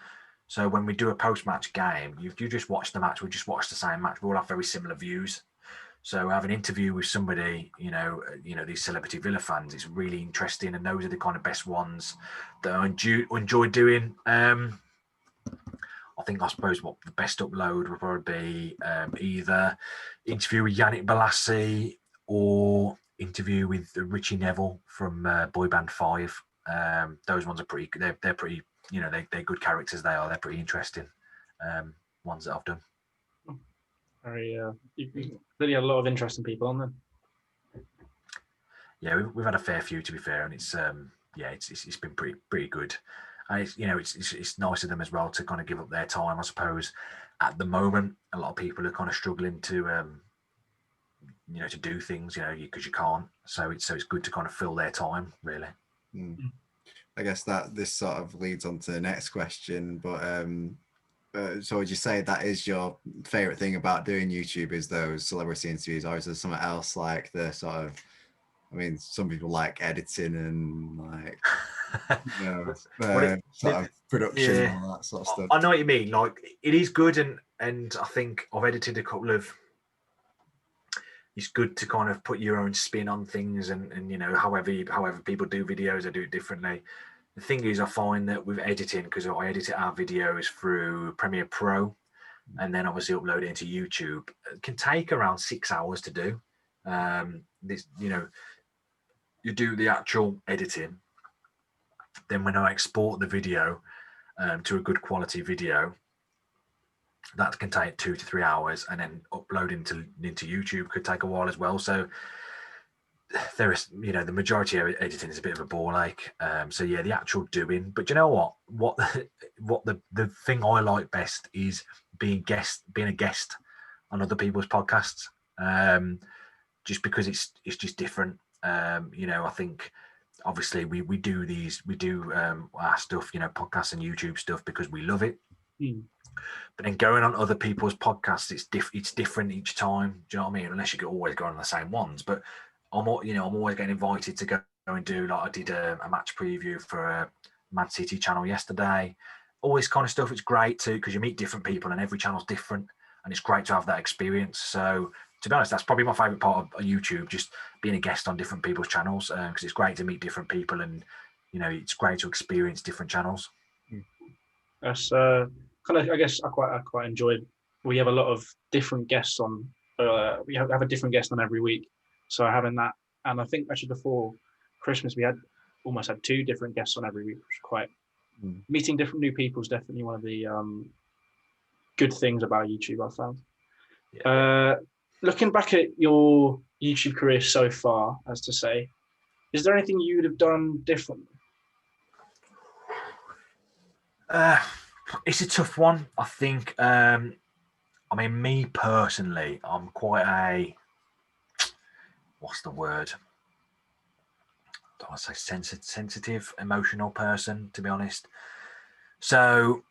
So when we do a post-match game, you just watch the match, we just watch the same match, we all have very similar views. So have an interview with somebody, these celebrity Villa fans, it's really interesting, and those are the kind of best ones that I enjoy doing. I suppose what the best upload would probably be either interview with Yannick Balassi or interview with Richie Neville from Boy Band 5. Those ones are pretty. They're pretty. They're good characters. They're pretty interesting ones that I've done. Very. You've really had a lot of interesting people on them. Yeah, we've had a fair few, to be fair, and it's been pretty good. And it's nice of them as well to kind of give up their time. I suppose at the moment, a lot of people are kind of struggling to to do things, because you can't. So it's good to kind of fill their time, really. I guess that this sort of leads on to the next question. But so would you say that is your favorite thing about doing YouTube, is those celebrity interviews, or is there something else like the sort of? I mean, some people like editing and like. Sort of production and all that sort of stuff. I know what you mean. Like it is good, and I think I've edited a couple of. It's good to kind of put your own spin on things, and however people do videos, they do it differently. The thing is, I find that with editing, because I edit our videos through Premiere Pro, and then obviously upload it into YouTube, it can take around 6 hours to do. You do the actual editing. Then when I export the video to a good quality video, that can take 2 to 3 hours, and then uploading into YouTube could take a while as well. So there is, the majority of editing is a bit of a ball ache. So yeah, the actual doing. But you know what the thing I like best is being a guest on other people's podcasts. Just because it's just different. I think obviously we do our stuff, podcasts and YouTube stuff because we love it. But then going on other people's podcasts, it's different each time. Do you know what I mean? Unless you can always go on the same ones. But I'm always getting invited to go and do, like I did a match preview for a Man City channel yesterday. All this kind of stuff. It's great too because you meet different people and every channel's different, and it's great to have that experience. So to be honest, that's probably my favourite part of YouTube, just being a guest on different people's channels because it's great to meet different people and it's great to experience different channels. That's kind of, I guess I quite enjoyed. We have a lot of different guests on. We have a different guest on every week, so having that, and I think actually before Christmas we almost had 2 different guests on every week, which is quite. Meeting different new people is definitely one of the good things about YouTube, I found. Yeah. Looking back at your YouTube career so far, as to say, is there anything you would have done differently? It's a tough one. I think, me personally, I'm quite what's the word? I don't want to say sensitive, emotional person, to be honest. So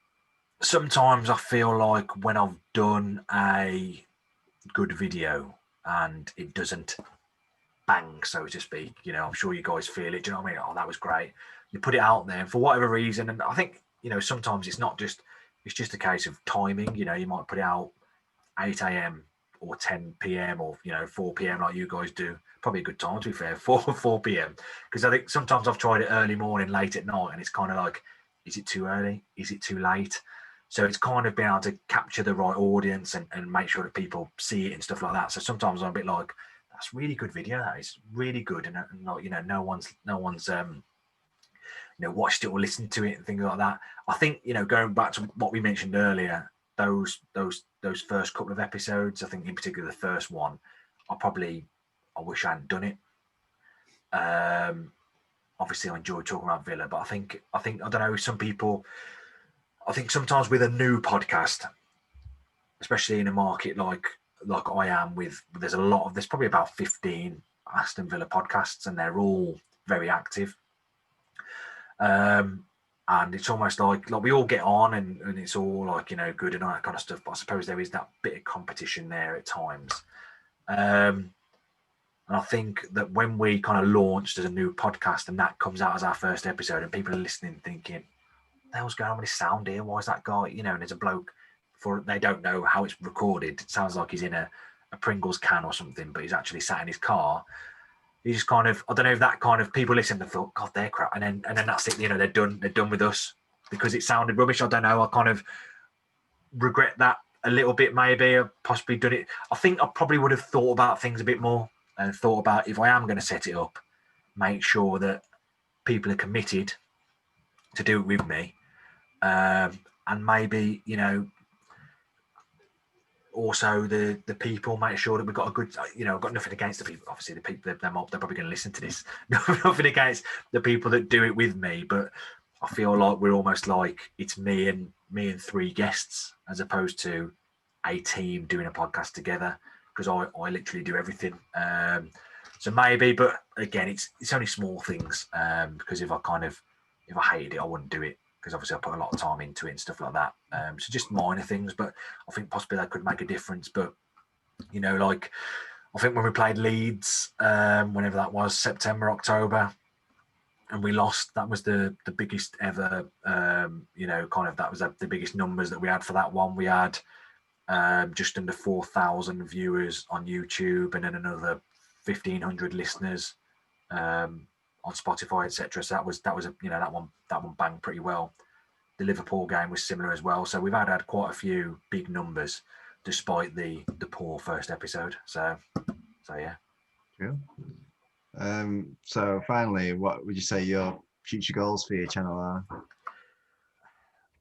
sometimes I feel like when I've done a good video and it doesn't bang, so to speak, I'm sure you guys feel it. Do you know what I mean? Oh, that was great. You put it out there, and for whatever reason, and I think, sometimes it's just a case of timing. You might put it out 8 a.m. or 10 p.m. or 4 p.m. like you guys do. Probably a good time, to be fair, 4 p.m. Because I think sometimes I've tried it early morning, late at night, and it's kind of like, is it too early? Is it too late? So it's kind of being able to capture the right audience and make sure that people see it and stuff like that. So sometimes I'm a bit like, that's really good video. That is really good, and no one's watched it or listened to it and things like that. I think going back to what we mentioned earlier, those first couple of episodes, I think in particular the first one, I wish I hadn't done it. Obviously I enjoy talking about Villa, but I think I don't know, some people, I think sometimes with a new podcast, especially in a market like I am with, there's probably about 15 Aston Villa podcasts and they're all very active. And it's almost like we all get on and it's all like, good and all that kind of stuff. But I suppose there is that bit of competition there at times. And I think that when we kind of launched as a new podcast and that comes out as our first episode and people are listening thinking, what the hell's going on with this sound here? Why is that guy, and there's a bloke, they don't know how it's recorded. It sounds like he's in a Pringles can or something, but he's actually sat in his car. You just kind of, I don't know if that kind of, people listen and thought, God, they're crap. And then that's it, they're done with us because it sounded rubbish. I don't know. I kind of regret that a little bit, maybe. I've possibly done it. I think I probably would have thought about things a bit more and thought about, if I am going to set it up, make sure that people are committed to do it with me. And maybe, also the people, make sure that we've got a good, I've got nothing against the people. Obviously, the people, they're probably going to listen to this. Nothing against the people that do it with me, but I feel like we're almost like it's me and 3 guests as opposed to a team doing a podcast together, because I literally do everything. So maybe, but again, it's only small things, because if I hated it, I wouldn't do it, because obviously I put a lot of time into it and stuff like that. So just minor things, but I think possibly that could make a difference. But like I think when we played Leeds, whenever that was, September, October, and we lost, that was the biggest ever, that was the biggest numbers that we had for that one. We had just under 4,000 viewers on YouTube and then another 1,500 listeners on Spotify, etc. So that was that one banged pretty well. The Liverpool game was similar as well. So we've had quite a few big numbers despite the poor first episode. So yeah. Cool. So finally, what would you say your future goals for your channel are?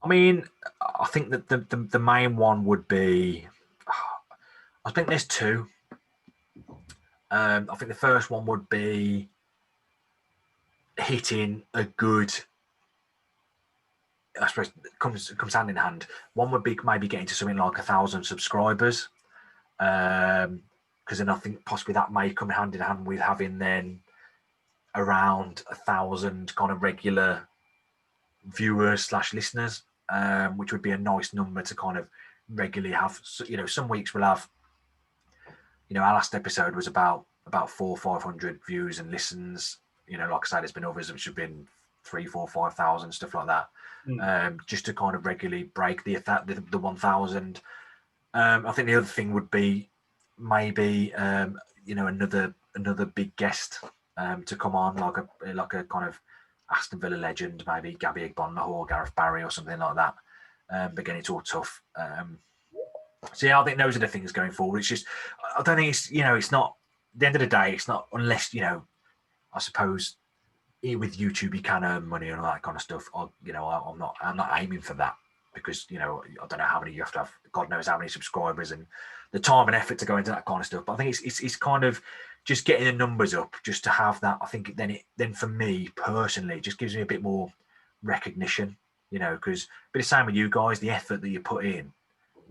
I mean, I think that the main one would be, I think there's 2. I think the first one would be hitting a good, I suppose comes hand in hand. One would be maybe getting to something like 1,000 subscribers, because then I think possibly that may come hand in hand with having then around 1,000 kind of regular viewers / listeners, which would be a nice number to kind of regularly have. You know, some weeks we'll have, you know, our last episode was about 400 or 500 views and listens. You know, like I said, there's been others which have been 3,000, 4,000, 5,000, stuff like that. Just to kind of regularly break the 1,000. I think the other thing would be maybe you know, another big guest to come on, like a kind of Aston Villa legend, maybe Gabby Igbonlahor or Gareth Barry or something like that. But again, it's all tough. So yeah, I think those are the things going forward. It's just, I don't think it's, you know, it's not, at the end of the day, it's not, unless, you know, I suppose with YouTube you can earn money and all that kind of stuff. You know, I'm not aiming for that, because, you know, I don't know how many you have to have, God knows how many subscribers and the time and effort to go into that kind of stuff. But I think it's kind of just getting the numbers up just to have that. I think then for me personally, it just gives me a bit more recognition, you know, because, but the same with you guys, the effort that you put in.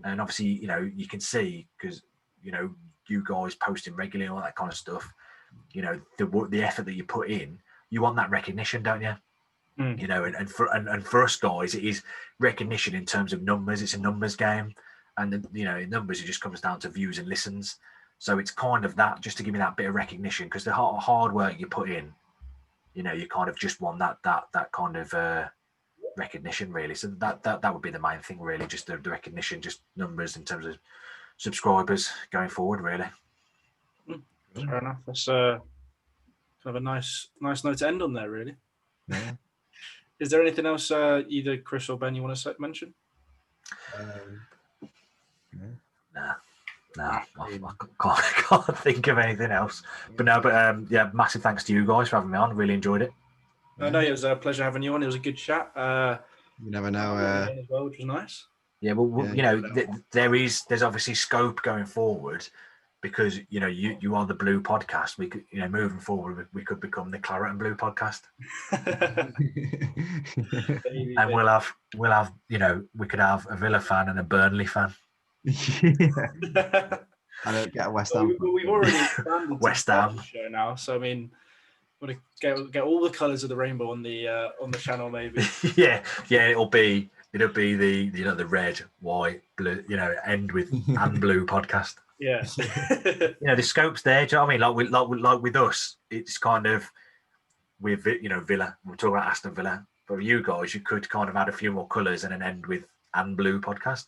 And obviously, you know, you can see, because, you know, you guys posting regularly and all that kind of stuff, you know, the effort that you put in, you want that recognition, don't you? You know, and for us guys, it is recognition in terms of numbers. It's a numbers game, and you know, in numbers, it just comes down to views and listens. So it's kind of that, just to give me that bit of recognition, because the hard work you put in, you know, you kind of just want that kind of recognition, really. So that would be the main thing, really, just the recognition, just numbers in terms of subscribers going forward, really. Fair enough. That's kind of a nice note to end on there, really. Yeah. Is there anything else either Chris or Ben you want to mention? No, I can't think of anything else. But yeah, massive thanks to you guys for having me on. Really enjoyed it. No, it was a pleasure having you on. It was a good chat. You never know. As well, which was nice. Yeah, well, you know, there's obviously scope going forward, because, you know, you are the Blue podcast. We could, you know, moving forward, we could become the Claret and Blue podcast. And we'll have, you know, we could have a Villa fan and a Burnley fan. Yeah. I don't get West Ham. We've already expanded West Ham show now, so I mean, want to get all the colours of the rainbow on the channel, maybe. yeah, it'll be the, you know, the red, white, blue, you know, end with and blue podcast. Yeah. You know, the scope's there. Do you know what I mean? Like with us, it's kind of with, you know, Villa. We're talking about Aston Villa, but with you guys, you could kind of add a few more colours and then end with and blue podcast.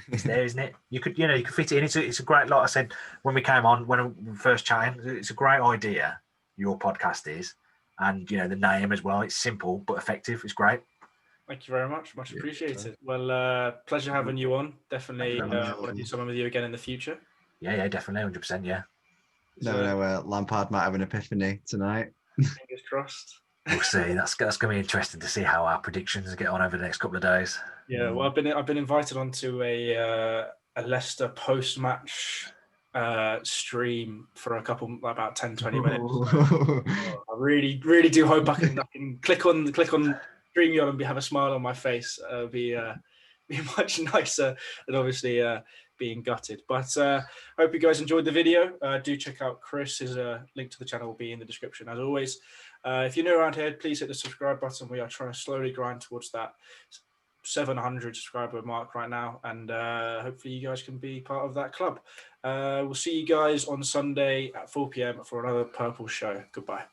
It's there, isn't it? You could fit it in. It's a great, like I said when we came on, when we first chatting, it's a great idea. Your podcast is, and, you know, the name as well. It's simple but effective. It's great. Thank you very much. Much appreciated. Well, pleasure having you on. Definitely want to do something with you again in the future. Yeah, definitely, 100%. Yeah. No, Lampard might have an epiphany tonight. Fingers crossed. We'll see. That's going to be interesting to see how our predictions get on over the next couple of days. Yeah, well, I've been invited onto a Leicester post-match stream for about 10-20 minutes. I really do hope I can click on StreamYard and have a smile on my face. Be much nicer than obviously being gutted. But hope you guys enjoyed the video. Do check out Chris. His link to the channel will be in the description as always. If you're new around here, please hit the subscribe button. We are trying to slowly grind towards that 700 subscriber mark right now, and hopefully you guys can be part of that club. We'll see you guys on Sunday at 4 p.m. for another Purple show. Goodbye.